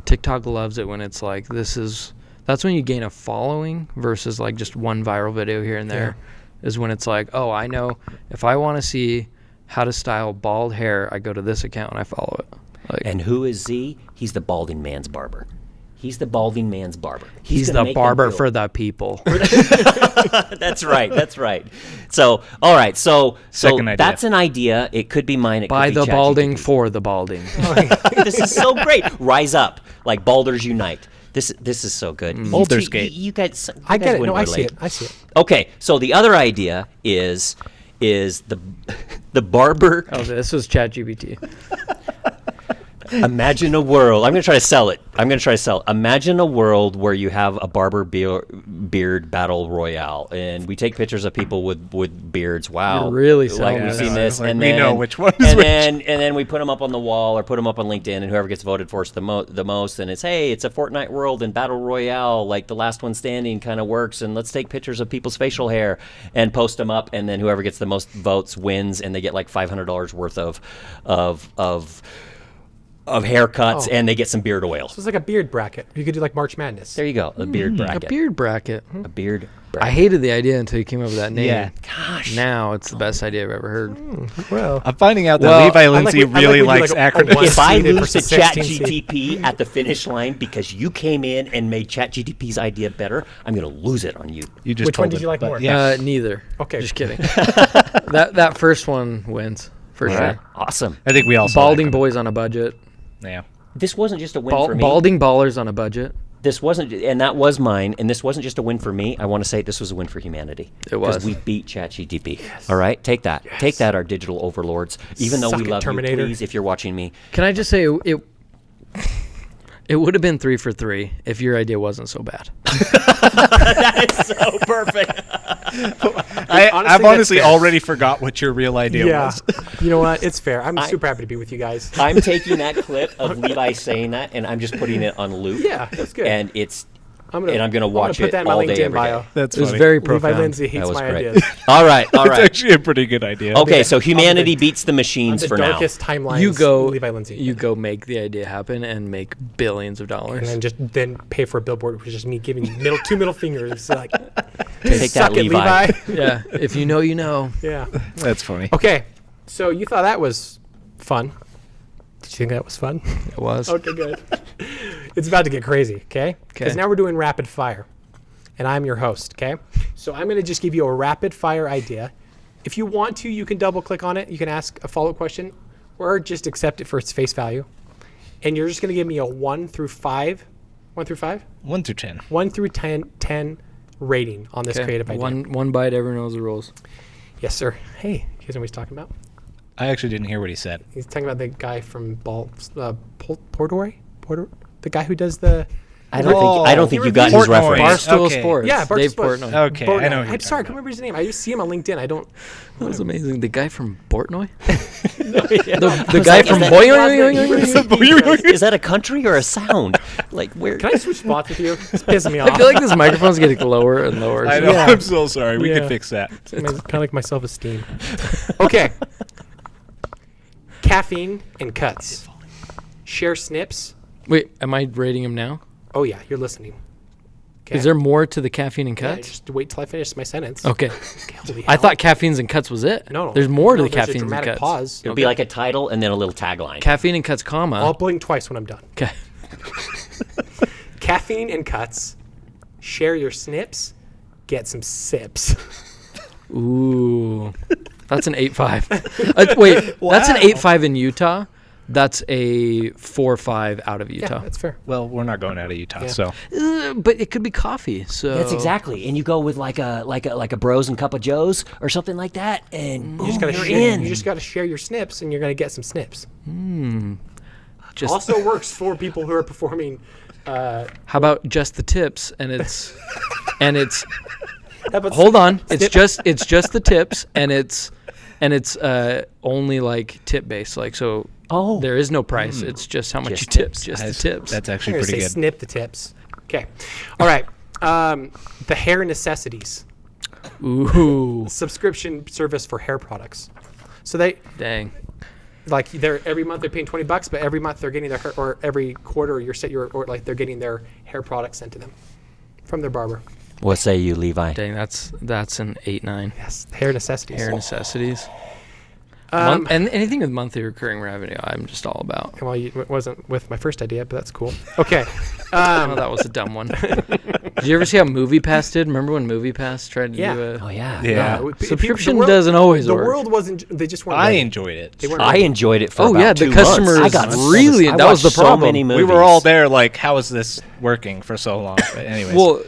TikTok loves it when it's like that's when you gain a following versus like just one viral video here and there. Is when it's like, oh, I know if I want to see how to style bald hair, I go to this account and I follow it. Like, And who is Z? He's the balding man's barber. He's the balding man's barber. he's gonna the make them barber feel- for the people. That's right. That's right. So, all right. So Second idea. that's an idea. It could be mine. It By could be the balding ChatGPT. for the balding. This is so great. Rise up, like balders unite. This is so good. Baldur's Gate. You guys, you I guys get it. wouldn't No, I see relate. it. I see it. Okay, so the other idea is the barber. Oh, this was ChatGPT. Imagine a world. I'm going to try to sell it. Imagine a world where you have a barber beard battle royale, and we take pictures of people with beards. Wow, You're really like selling we've this. seen this, Like, and we then know which one is and which. then we put them up on the wall or put them up on LinkedIn, and whoever gets voted for us the most, and it's a Fortnite world and battle royale, like the last one standing kind of works, and let's take pictures of people's facial hair and post them up, and then whoever gets the most votes wins, and they get like $500 worth of haircuts, and they get some beard oil. So it's like a beard bracket. You could do like March Madness. There you go, a beard A bracket. beard bracket. A beard I bracket. hated the idea until you came up with that name. Yeah. Gosh. Now it's the best idea I've ever heard. Well, I'm finding out that Well, Levi I like Lindsay when- I like really when you likes like a acronyms. one If I seeded lose to versus 16 seed. ChatGTP at the finish line because you came in and made ChatGTP's idea better, I'm going to lose it on you. You just Which one told did it, you like but more? Yeah. Neither. Okay. Just kidding. that first one wins for sure. Awesome. I think we all saw Balding that boys on a budget. coming. Yeah. This wasn't just a win for me. Balding ballers on a budget. This wasn't, and that was mine, and this wasn't just a win for me. I want to say this was a win for humanity. It was. Because we beat ChatGTP. All right? Take that. Take that, our digital overlords. Even though Suck we it, love Terminator. you, please, if you're watching me. Can I just say it would have been 3 for 3 if your idea wasn't so bad. That is so perfect. I've honestly fair. already forgot what your real idea yeah. was. You know what? It's fair. I'm super happy to be with you guys. I'm taking that clip of Levi saying that, and I'm just putting it on loop. Yeah, that's good. And it's I'm and I'm gonna watch put it that in my all LinkedIn day, every bio. day. That's It was funny. very Levi profound. Lindsay That hates was my great. ideas. All right. It's actually a pretty good idea. Okay, so humanity the- beats the machines The for now. darkest timelines. You go, Levi Lindsay. you go make the idea happen and make billions of dollars. and then pay for a billboard, which is just me giving two middle fingers. Like, Take suck that, it, Levi. Yeah, if you know, you know. Yeah. That's funny. Okay. So you thought that was fun. Did you think that was fun? It was. Okay, good. It's about to get crazy, okay? Because Okay. now we're doing rapid fire. And I'm your host, okay? So I'm going to just give you a rapid fire idea. If you want to, you can double click on it. You can ask a follow-up question or just accept it for its face value. And you're just going to give me a 1 through 5. 1 through 5? 1 through 10. 1 through 10 rating on this Okay, creative idea. One bite, everyone knows the rules. Yes, sir. Hey, you guys know what he's talking about? I actually didn't hear what he said. He's talking about the guy from Portnoy? The guy who does the... I don't think you got his Portnoy. reference. Barstool Okay. Sports. Yeah, Barstool Dave Sports. Portnoy. Okay, I know who you're I'm sorry, I talking can't remember his name. I just see him on LinkedIn. I don't... That was amazing. The guy from Portnoy? the guy from is that- Boing. Is that a country or a sound? Like where? Can I switch spots with you? It's pissing me off. I feel like this microphone's getting lower and lower. I know. Yeah. I'm so sorry. We Yeah. can fix that. It's kind of like my self-esteem. Okay. Caffeine and cuts. Share snips. Wait, am I rating him now? Oh, yeah, you're listening. Okay. Is there more to the caffeine and Yeah, cuts? just wait till I finish my sentence. Okay. Okay, holy I hell. thought caffeines and cuts was it. No. There's more to No, the there's a caffeines and dramatic cuts. pause. It'll be like a title and then a little tagline. Caffeine and cuts, comma. I'll blink twice when I'm done. Okay. Caffeine and cuts. Share your snips. Get some sips. Ooh. That's an 8.5. Wait, that's an 8.5 in Utah. That's a 4.5 out of Yeah, Utah. that's fair. Well, we're not going out of Utah, Yeah. so But it could be coffee. So That's exactly. And you go with like a Bros and Cup of Joes or something like that, and You just gotta you're share. in. You just gotta share your snips, and you're gonna get some snips. just Also works for people who are performing. how about just the tips and it's How about hold on, it's just the tips and it's only like tip based, like, so there is no price. It's just how much Just you tip, tips. just the tips. That's I'm actually gonna pretty say good. snip the tips. Okay. All right. The hair necessities Ooh, subscription service for hair products. So they dang. like every month they're paying $20, but every month they're getting their hair, or every quarter or like they're getting their hair products sent to them from their barber. What say you, Levi? Dang, that's an 8-9. Yes, hair necessities. Hair necessities. Um, And anything with monthly recurring revenue, I'm just all about. Well, it wasn't with my first idea, but that's cool. Okay. Oh, that was a dumb one. Did you ever see how MoviePass did? Remember when MoviePass tried to Yeah. do a Oh yeah. Yeah. subscription? Doesn't always the work. world wasn't. They just weren't. I ready. enjoyed it. They weren't I ready. enjoyed it for Oh, about yeah, the 2 months. customers I got really- I that was the watched so problem. many movies. We were all there like, how is this working for so long? But anyways. Well,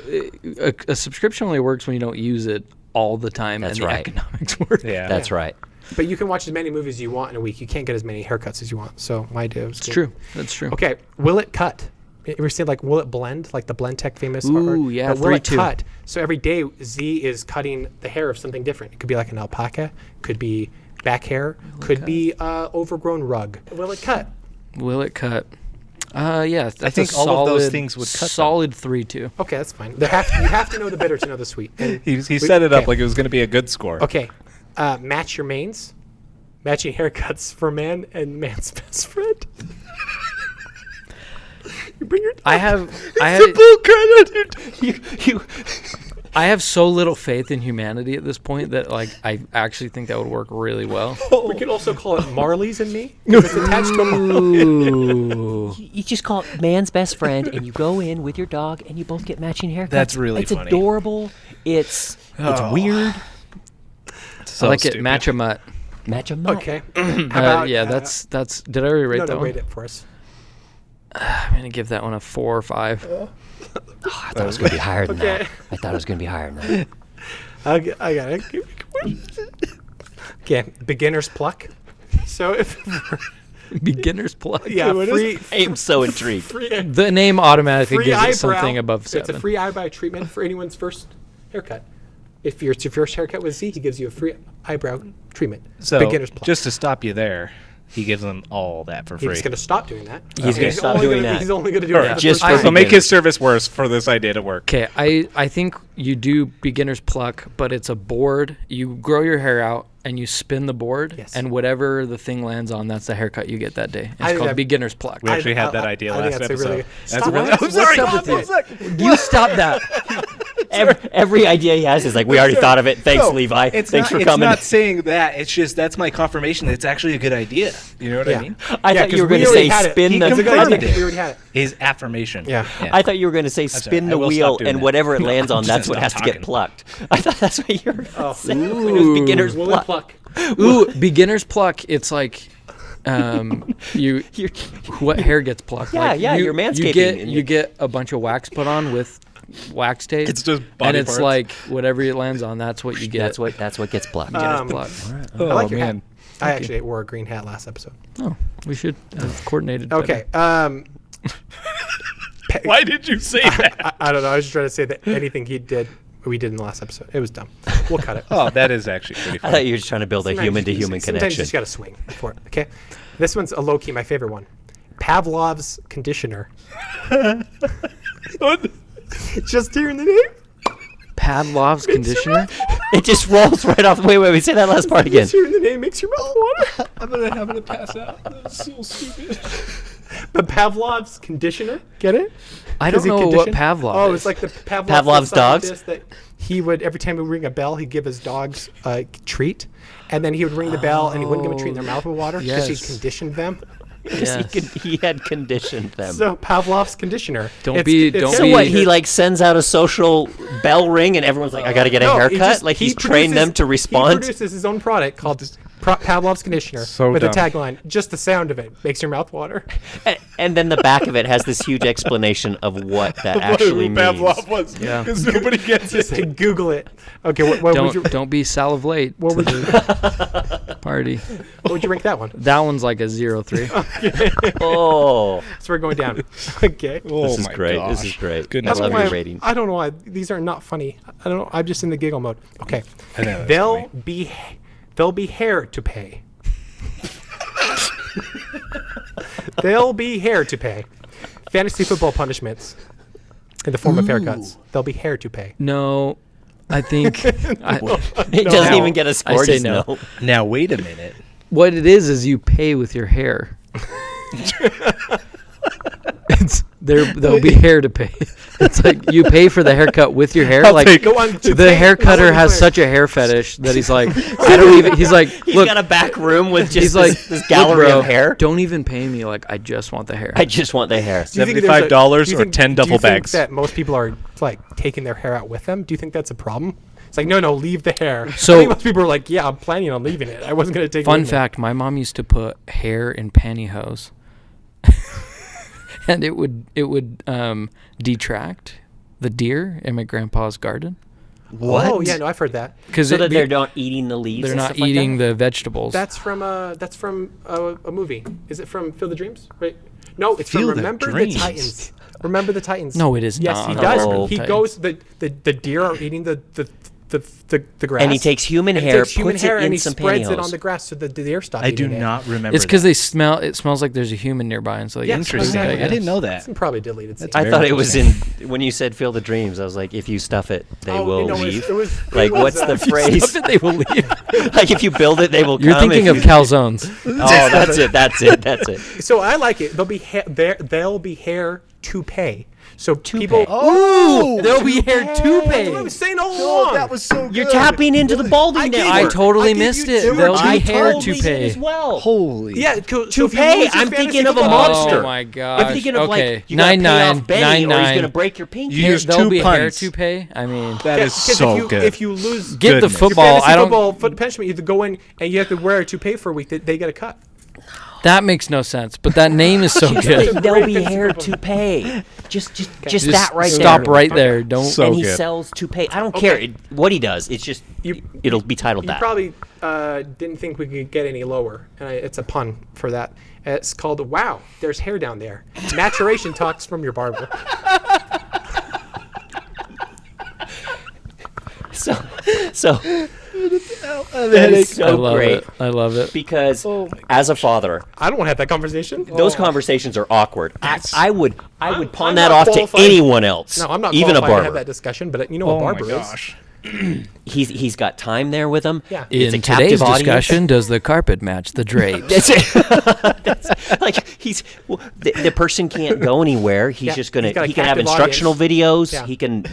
a subscription only works when you don't use it all the time, That's and the right. economics work. yeah. That's right. But you can watch as many movies as you want in a week. You can't get as many haircuts as you want. So my idea was It's true. That's true. Okay, will it cut? You ever say like, will it blend? Like the Blend Tech famous. Ooh, yeah, but will it 3-2. cut? So every day Z is cutting the hair of something different. It could be like an alpaca, could be back hair, could be overgrown rug. Will it cut? Will it cut? Yeah, that's think a all of those solid- things would cut them. Solid 3-2. Okay, that's fine. You have to know the bitter to know the sweet. And He set it up okay. like it was going to be a good score. Okay, match your mains. Matching haircuts for man and man's best friend. You bring your dog. I have so little faith in humanity at this point that like I actually think that would work really well. We could also call it Marley's and me. 'Cause it's attached to a Marley. Ooh. You just call it man's best friend, and you go in with your dog, and you both get matching haircuts. That's really it's funny. adorable. It's weird. So I like stupid. it. Match 'em up. Match 'em up. Okay. How about, Yeah, that's. Did I already rate no, that one? rate it for us. I'm gonna give that one a 4 or 5. Oh, I thought it was going to be higher than Okay. that. I thought it was going to be higher than that. I got it. Okay, beginner's pluck. So if Beginner's plug. yeah, free I am so intrigued. free The name automatically free gives eyebrow. it something above So it's 7. a free eyebrow treatment for anyone's first haircut. If your first haircut was Z, he gives you a free eyebrow treatment. So beginner's pluck. just to stop you there, he gives them all that for free. He's going to stop doing that. He's gonna stop only doing gonna- that. He's only going to do it Or for the just first for time. so make his service worse for this idea to work. Okay, I think you do beginner's pluck, but it's a board. You grow your hair out and you spin the board, Yes. and whatever the thing lands on, that's the haircut you get that day. I It's think called that- beginner's pluck. We actually had that I idea think last that's a episode. really good- That's Stop really. it. I'm sorry. What's up with You stop that. Every idea he has is like, we already thought of it. Thanks, No, Levi. It's Thanks not, for coming. It's not saying that. It's just that's my confirmation that it's actually a good idea. You know what Yeah. I mean? I Yeah, thought 'cause you were we going to already say had it. spin He the. That's a good confirmed idea. it. We already had it. His affirmation. Yeah. I thought you were going to say spin sorry, the I will wheel, stop doing and that. whatever it lands on, just that's gonna what has stop to get talking. plucked. I thought that's what you were going Oh. to say. When it was beginner's Will pluck. it pluck? Ooh, beginner's pluck. It's like, you You're- what hair gets plucked? Yeah, like yeah, You, you're manscaping you get and you you- get a bunch of wax put on with wax tape. It's just and body it's parts. like whatever it lands on, that's what you get. That's what gets plucked. beginner's pluck. Oh I like your man. hat. I actually wore a green hat last episode. Oh, we should have coordinated. Okay. better. Why did you say that? I don't know. I was just trying to say that anything he did, we did in the last episode. It was dumb. We'll cut it. Oh, that is actually pretty I funny. thought you were just trying to build a Sometimes human-to-human Sometimes you connection. just got to swing for it. Okay. This one's a low key, my favorite one. Pavlov's conditioner. Just hearing the name. Pavlov's conditioner. It just rolls right off. Wait, say that last part again. Just hearing the name makes your mouth water. I'm gonna pass out. That's so stupid. But Pavlov's conditioner. Get it? I 'Cause don't he know what conditioned- Pavlov Oh, is. it's like the Pavlov's dogs? That he would, every time he would ring a bell, he'd give his dogs a treat. And then he would ring the bell and he wouldn't give them a treat in their mouth with water because yes. he conditioned them. Yes. He had conditioned them. So Pavlov's conditioner. Don't be- So be- what? He like sends out a social bell ring, and everyone's like, "I got to get a No, he haircut." just- Like he he's trained them produces- to respond. He produces his own product called Pavlov's conditioner So with dumb. a tagline, just the sound of it makes your mouth water. And then the back of it has this huge explanation of what that actually means. Pavlov was. Yeah. Because nobody gets Just it. say, Google it. Okay, what would you... Don't be saliv late. What would you... party. What would you rank that one? That one's like a 0.3. Oh, So we're going down. Okay. Oh this is my great. gosh. This is great. Goodness I love why your rating. I don't know why these are not funny. I don't know. I'm just in the giggle mode. Okay. I know, that's They'll be hair to pay. They'll be hair to pay. Fantasy football punishments in the form of haircuts. They'll be hair to pay. No, I think It doesn't even get a score. I say just no. no. Now wait a minute. what it is you pay with your hair. There'll be hair to pay. It's like you pay for the haircut with your hair. Like Go on to the pay. haircutter I has wanna be such a hair fetish that he's like, I don't even. He's like, He's look, got a back room with just he's like, this "Look, gallery bro, of hair. Don't even pay me. Like I just want the hair. I just want the hair. Do you think there's $75 do you or think- 10 do you duffel think bags. that most people are like taking their hair out with them? Do you think that's a problem? It's like, no, leave the hair. So- I think most people are like, yeah, I'm planning on leaving it. I wasn't going to take it Fun with me. fact: my mom used to put hair in pantyhose, and it would detract the deer in my grandpa's garden What? Oh, yeah, no, I've heard that. because So that they're not eating the leaves. they're and not stuff like eating that? the vegetables. That's from a movie. Is it from Field of Dreams? Right? No, it's Field from of Remember the Dreams. Titans. Remember the Titans. No, it is yes, not. he does. Oh. He Titans. goes. The deer are eating the grass. And he takes human And he hair, takes human puts hair, it in and he some spreads it pantyhose. on the grass so the deer stop I do eating it. not remember. It's because they smell. It smells like there's a human nearby, and so they Yeah, Interesting. exactly. I didn't know It's that. probably deleted. Scene. I very thought it was in when you said "Field of Dreams." I was like, if you stuff it, they Oh, will no, it was- leave. it was- it like, was, what's the uh, phrase? Stuff it, they will leave. Like, if you build it, they will You're come. thinking If of you- calzones. Oh, that's it. That's it. That's it. So I like it. They'll be hair to pay. So people. pay. Oh, There'll be hair That's what I toupee. was saying all along. that was so good. You're tapping into the balding I gave network. I you- totally I gave missed you it. two There'll or be three hair totally did toupee. as well. Holy. Yeah, so if you Toupee, lose your I'm fantasy thinking of a football- monster. Oh my I'm gosh. thinking of okay. like you gotta pay off Benny or he's 9-9. gonna break your pinky. You use There'll two be hair puns. toupee. I mean, That is 'cause so if you, good. If you lose get the Goodness. your football. fantasy I don't. football punishment, you have to go in and you have to wear a toupee for a week. They get a cut. That makes no sense. But that name is so good. There'll be Great hair fantasy to pay. Just Just that right stop there. right there. Don't. So and he good. sells to pay. I don't care what he does. It's just it'll be titled You that. probably didn't think we could get any lower, and it's a pun for that. It's called "Wow, there's hair down there." Maturation talks from your barber. So I that is I so love great it. I love it. because as a father, I don't want to have that conversation. those conversations are awkward. I would pawn I'm that not off qualified. to anyone else. No, I'm not even a qualified to have barber. that discussion, but you know Oh what my barber is. gosh. He's got time there with him. Yeah. It's In a captive today's audience. discussion, does the carpet match the drapes? That's it. That's, like the person can't go anywhere. He's Yeah, just gonna. he's got a He can have captive instructional videos. Yeah. He can.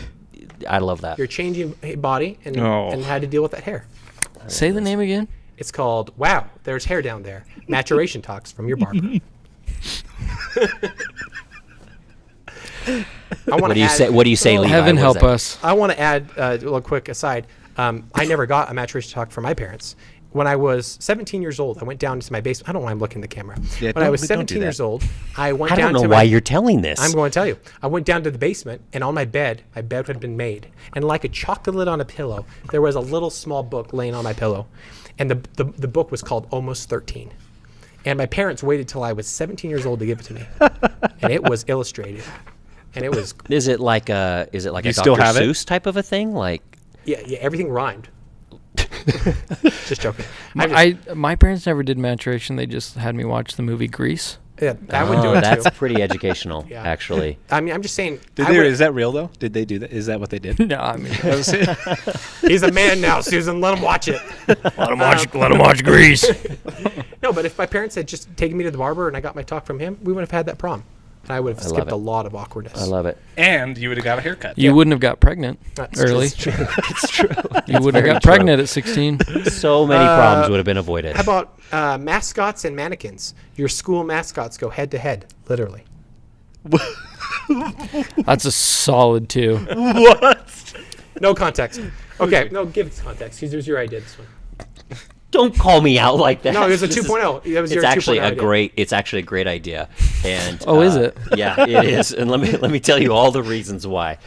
I love that. You're changing a body and Oh. and how to deal with that hair. Say the name again. It's called "Wow, there's hair down there." Maturation talks from your barber. What do you say? What do you say, Levi? Heaven What is help that? us. I want to add a little quick aside. I never got a maturation talk from my parents. When I was 17 years old, I went down to my basement. I don't know why I'm looking at the camera. Yeah, when I was don't do 17 that. years old, I went I down don't know to why my, you're telling this. I'm going to tell you. I went down to the basement, and on my bed had been made. And like a chocolate on a pillow, there was a little small book laying on my pillow. And the book was called Almost 13. And my parents waited till I was 17 years old to give it to me. And it was illustrated. And it was, Is it like a You Dr. still have it? Seuss type of a thing? Like yeah, everything rhymed. Just joking. My parents never did maturation. They just had me watch the movie Grease. Yeah, I would do it that's too. pretty educational, Yeah. actually. I mean, I'm just saying. Is that real though? Did they do that? Is that what they did? No, I mean, He's a man now, Susan. Let him watch it. let them watch Grease. No, but if my parents had just taken me to the barber and I got my talk from him, we would have had that prom. And I would have love skipped it. a lot of awkwardness. I love it. And you would have got a haircut. You wouldn't have got pregnant That's early. true. It's true. You wouldn't have very got true. pregnant at 16. So many problems would have been avoided. How about mascots and mannequins? Your school mascots go head to head, literally. That's a solid 2. No context. Okay, no, give it context. It was your idea, this one. Don't call me out like that. No, it was a This is- 2.0. That was your It's actually 2.0 idea. It's actually a great idea. And Oh, is it? Yeah, it is. And let me tell you all the reasons why.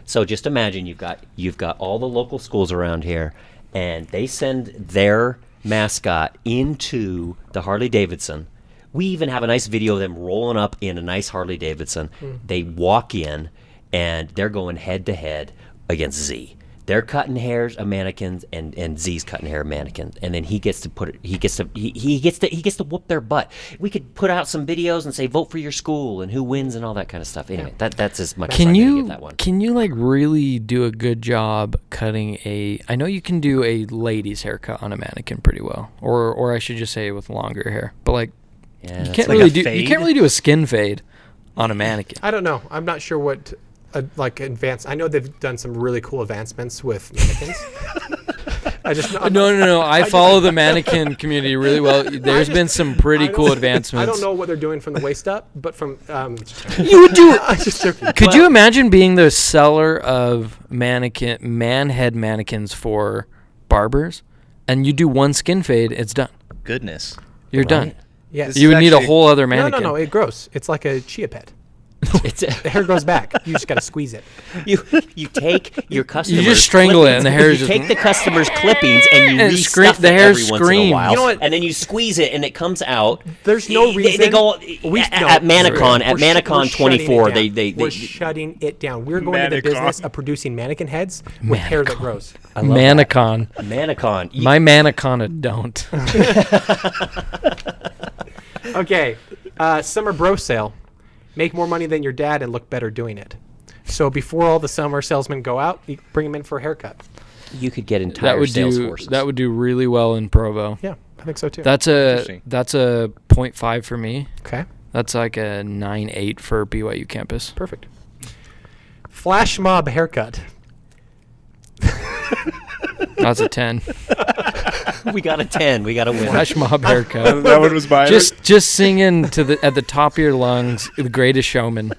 So just imagine you've got all the local schools around here, and they send their mascot into the Harley Davidson. We even have a nice video of them rolling up in a nice Harley Davidson. They walk in, and they're going head to head against Z. They're cutting hairs of mannequins, and Z's cutting hair of mannequins, and then he gets to put it. He gets to whoop their butt. We could put out some videos and say vote for your school and who wins and all that kind of stuff. Anyway, that's as much as I'm gonna give that one. Can you like really do a good job cutting a? I know you can do a lady's haircut on a mannequin pretty well, or I should just say with longer hair. But like, Yeah, you can't like really a do. You fade? can't really do a skin fade on a mannequin. I don't know. I'm not sure what like advanced. I know they've done some really cool advancements with mannequins. I just No. I follow the mannequin community really well. There's been some pretty cool advancements. I don't know what they're doing from the waist up, but from You would do. I'm just joking. Could you imagine being the seller of man head mannequins for barbers, and you do one skin fade, it's done. Goodness. You're done. Yes. You would need a actually- whole other No, mannequin. no. It grows. It's like a chia pet. It's The hair grows back. You just got to squeeze it. you take your customers. just strangle it and the hair is You just- take the customers' clippings and you And restuff the it hair every once in a screams. while. You know what? And then you squeeze it and it comes out. There's no reason. They go We- at no, Manicon. At we're shutting Manicon it 24. down. They We're shutting it down. We're going to the Manicon. business of producing mannequin heads with hair that grows. I love Manicon. that. Manicon. My Manicon don't. Okay, summer bro sale. Make more money than your dad and look better doing it. So before all the summer salesmen go out, you bring them in for a haircut. You could get entire sales forces. That would do really well in Provo. Yeah, I think so too. That's Interesting. a 0.5 for me. Okay, That's like a 9.8 for BYU campus. perfect. Flash mob haircut. That's a 10. We got a 10. We got a win. Flash mob haircut. That one was mine. just singing at the top of your lungs, The Greatest Showman,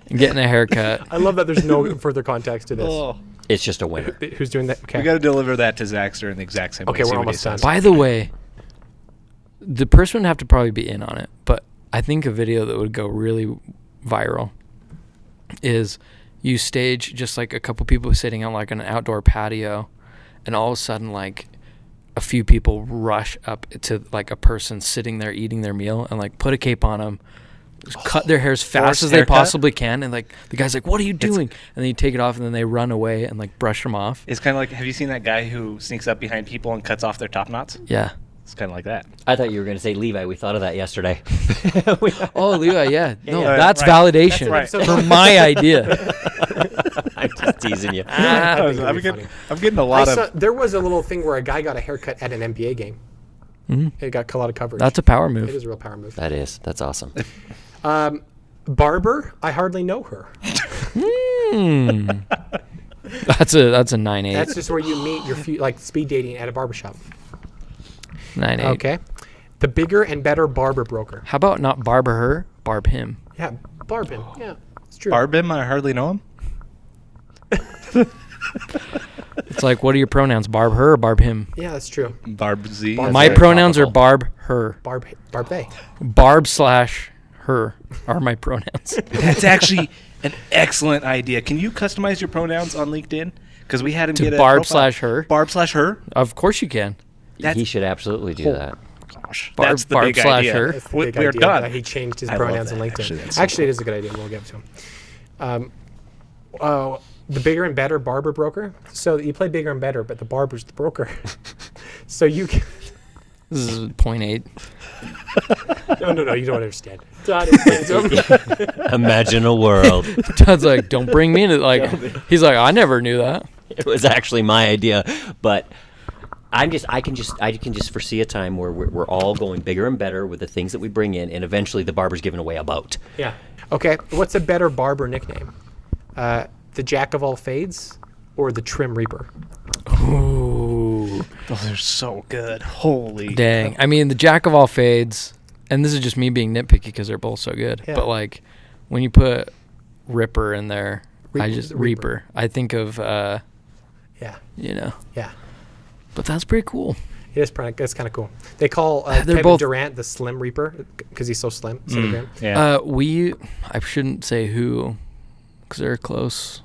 and getting a haircut. I love that there's no further context to this. Oh. It's just a winner. Who's doing that? Okay. We got to deliver that to Zach during the exact same way. Okay, See we're what he almost done. says. By the way, the person would have to probably be in on it, but I think a video that would go really viral is you stage just like a couple people sitting on like an outdoor patio, and all of a sudden like a few people rush up to like a person sitting there eating their meal and like put a cape on them, cut their hair as fast Forced as they haircut? possibly can, and like the guy's like, "What are you doing?" And then you take it off, and then they run away and like brush them off. It's kind of like, have you seen that guy who sneaks up behind people and cuts off their top knots? Yeah. It's kind of like that. I thought you were going to say Levi. We thought of that yesterday. Oh, Levi, yeah. No, Yeah. that's Right. validation That's right. for my idea. I'm just teasing you. I think it'd I'm be getting, funny. I'm getting a lot of. There was a little thing where a guy got a haircut at an NBA game. Mhm. It got a lot of coverage. That's a power It move. is a real power move. That's awesome. Barber, I hardly know her. That's a 9.8. That's just where you meet your like speed dating at a barbershop. 9.8. Okay. The bigger and better barber broker. How about not barber her, barb him? Yeah, barb him. Yeah, it's true. Barb him? I hardly know him. It's like, what are your pronouns? Barb her or barb him? Yeah, that's true. Barb Z. Barb- That's My very pronouns are topical. barb her. Barb they. Barb/her are my pronouns. That's actually an excellent idea. Can you customize your pronouns on LinkedIn? Because we had him To get a barb/her? profile. Barb/her. Of course you can. He should absolutely do that. Gosh, Barb- that's the barb big slash idea. her. That's the We- big we're idea done. that he changed his I love pronouns on that. LinkedIn. Actually, Actually, that's so it is a good idea. We'll give it to him. The bigger and better barber broker. So you play bigger and better, but the barber's the broker. So you can, This is 0.8. no, you don't understand. Todd, it's over. Imagine a world. Todd's like, don't bring me into like. He's like, I never knew that. It was actually my idea, but I can just foresee a time where we're all going bigger and better with the things that we bring in, and eventually the barber's giving away a boat. Yeah. Okay. What's a better barber nickname? The Jack of all fades or the Trim Reaper? Ooh, Those are so good. Holy. dang. I mean, the jack of all fades, and this is just me being nitpicky because they're both so good. Yeah. But like, when you put Ripper in there, I Reaper. just Reaper. I think of Yeah. Yeah. But that's pretty cool. It is pretty. That's kind of cool. They call They're Kevin both- Durant the Slim Reaper because he's so slim. Slim Graham. Yeah. I shouldn't say who, because they're close.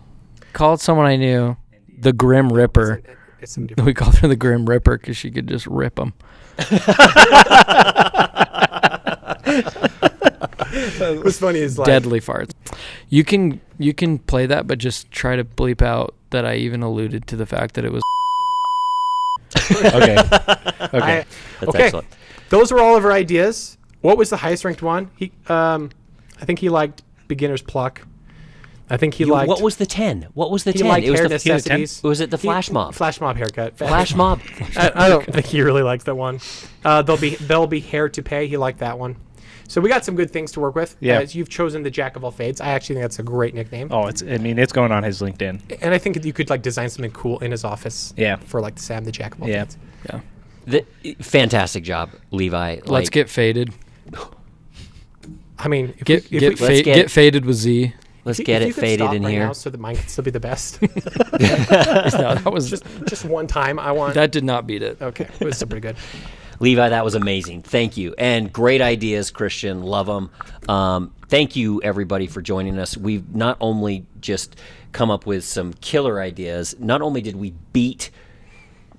Called someone I knew, the Grim Reaper. It's some different. We called her the Grim Ripper because she could just rip them. What's funny is like Deadly farts. You can play that, but just try to bleep out that I even alluded to the fact that it was. Okay. Okay. That's okay. excellent. Those were all of our ideas. What was the highest ranked one? I think he liked beginner's pluck. I think he liked. What was the 10? What was the he 10? liked It was hair the necessities. Was it the flash mob? Flash mob haircut. Flash mob. I don't think he really liked that one. There'll be hair to pay. He liked that one. So we got some good things to work with. Yeah. You've chosen the Jack of all fades. I actually think that's a great nickname. Oh, it's going on his LinkedIn. And I think you could like design something cool in his office. Yeah. For like Sam, the Jack of all Yeah. fades. Yeah. Fantastic job, Levi. Let's get faded. I mean, Get faded with Z. Let's get it faded in here. Now so that mine can still be the best. No, that was just one time. I want. that did not beat it. Okay, it was still pretty good. Levi, that was amazing. Thank you. And great ideas, Christian. Love them. Thank you, everybody, for joining us. We've not only just come up with some killer ideas, not only did we beat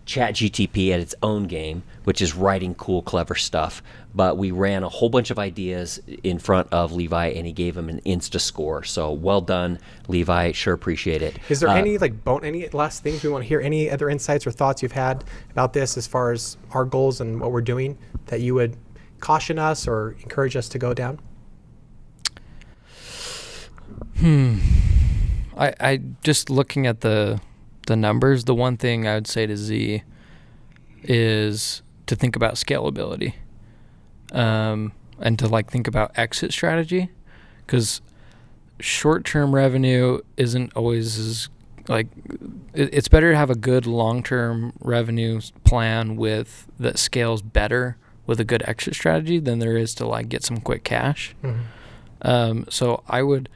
ChatGTP at its own game, which is writing cool, clever stuff, but we ran a whole bunch of ideas in front of Levi, and he gave him an Insta score. So well done, Levi. Sure appreciate it. Is there any last things we want to hear? Any other insights or thoughts you've had about this as far as our goals and what we're doing that you would caution us or encourage us to go down? I just looking at the numbers, the one thing I would say to Z is to think about scalability, and to like think about exit strategy, because short-term revenue isn't always as like it's better to have a good long-term revenue plan with that scales better with a good exit strategy than there is to like get some quick cash. Mm-hmm. So I would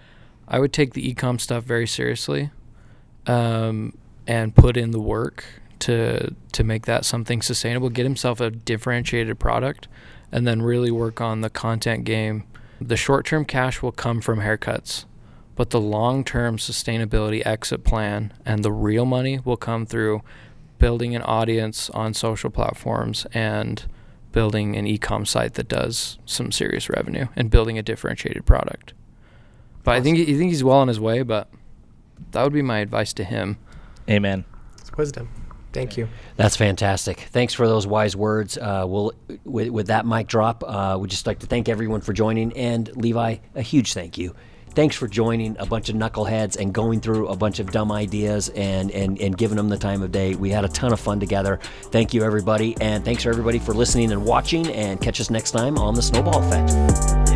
take the e-com stuff very seriously, and put in the work to make that something sustainable, get himself a differentiated product, and then really work on the content game. The short-term cash will come from haircuts, but the long-term sustainability exit plan and the real money will come through building an audience on social platforms and building an e-com site that does some serious revenue and building a differentiated product. But awesome. I think he's well on his way, but that would be my advice to him. Amen. It's wisdom. Thank you. That's fantastic. Thanks for those wise words. With that mic drop, we'd just like to thank everyone for joining. And Levi, a huge thank you. Thanks for joining a bunch of knuckleheads and going through a bunch of dumb ideas and giving them the time of day. We had a ton of fun together. Thank you, everybody. And thanks for everybody for listening and watching. And catch us next time on The Snowball Effect.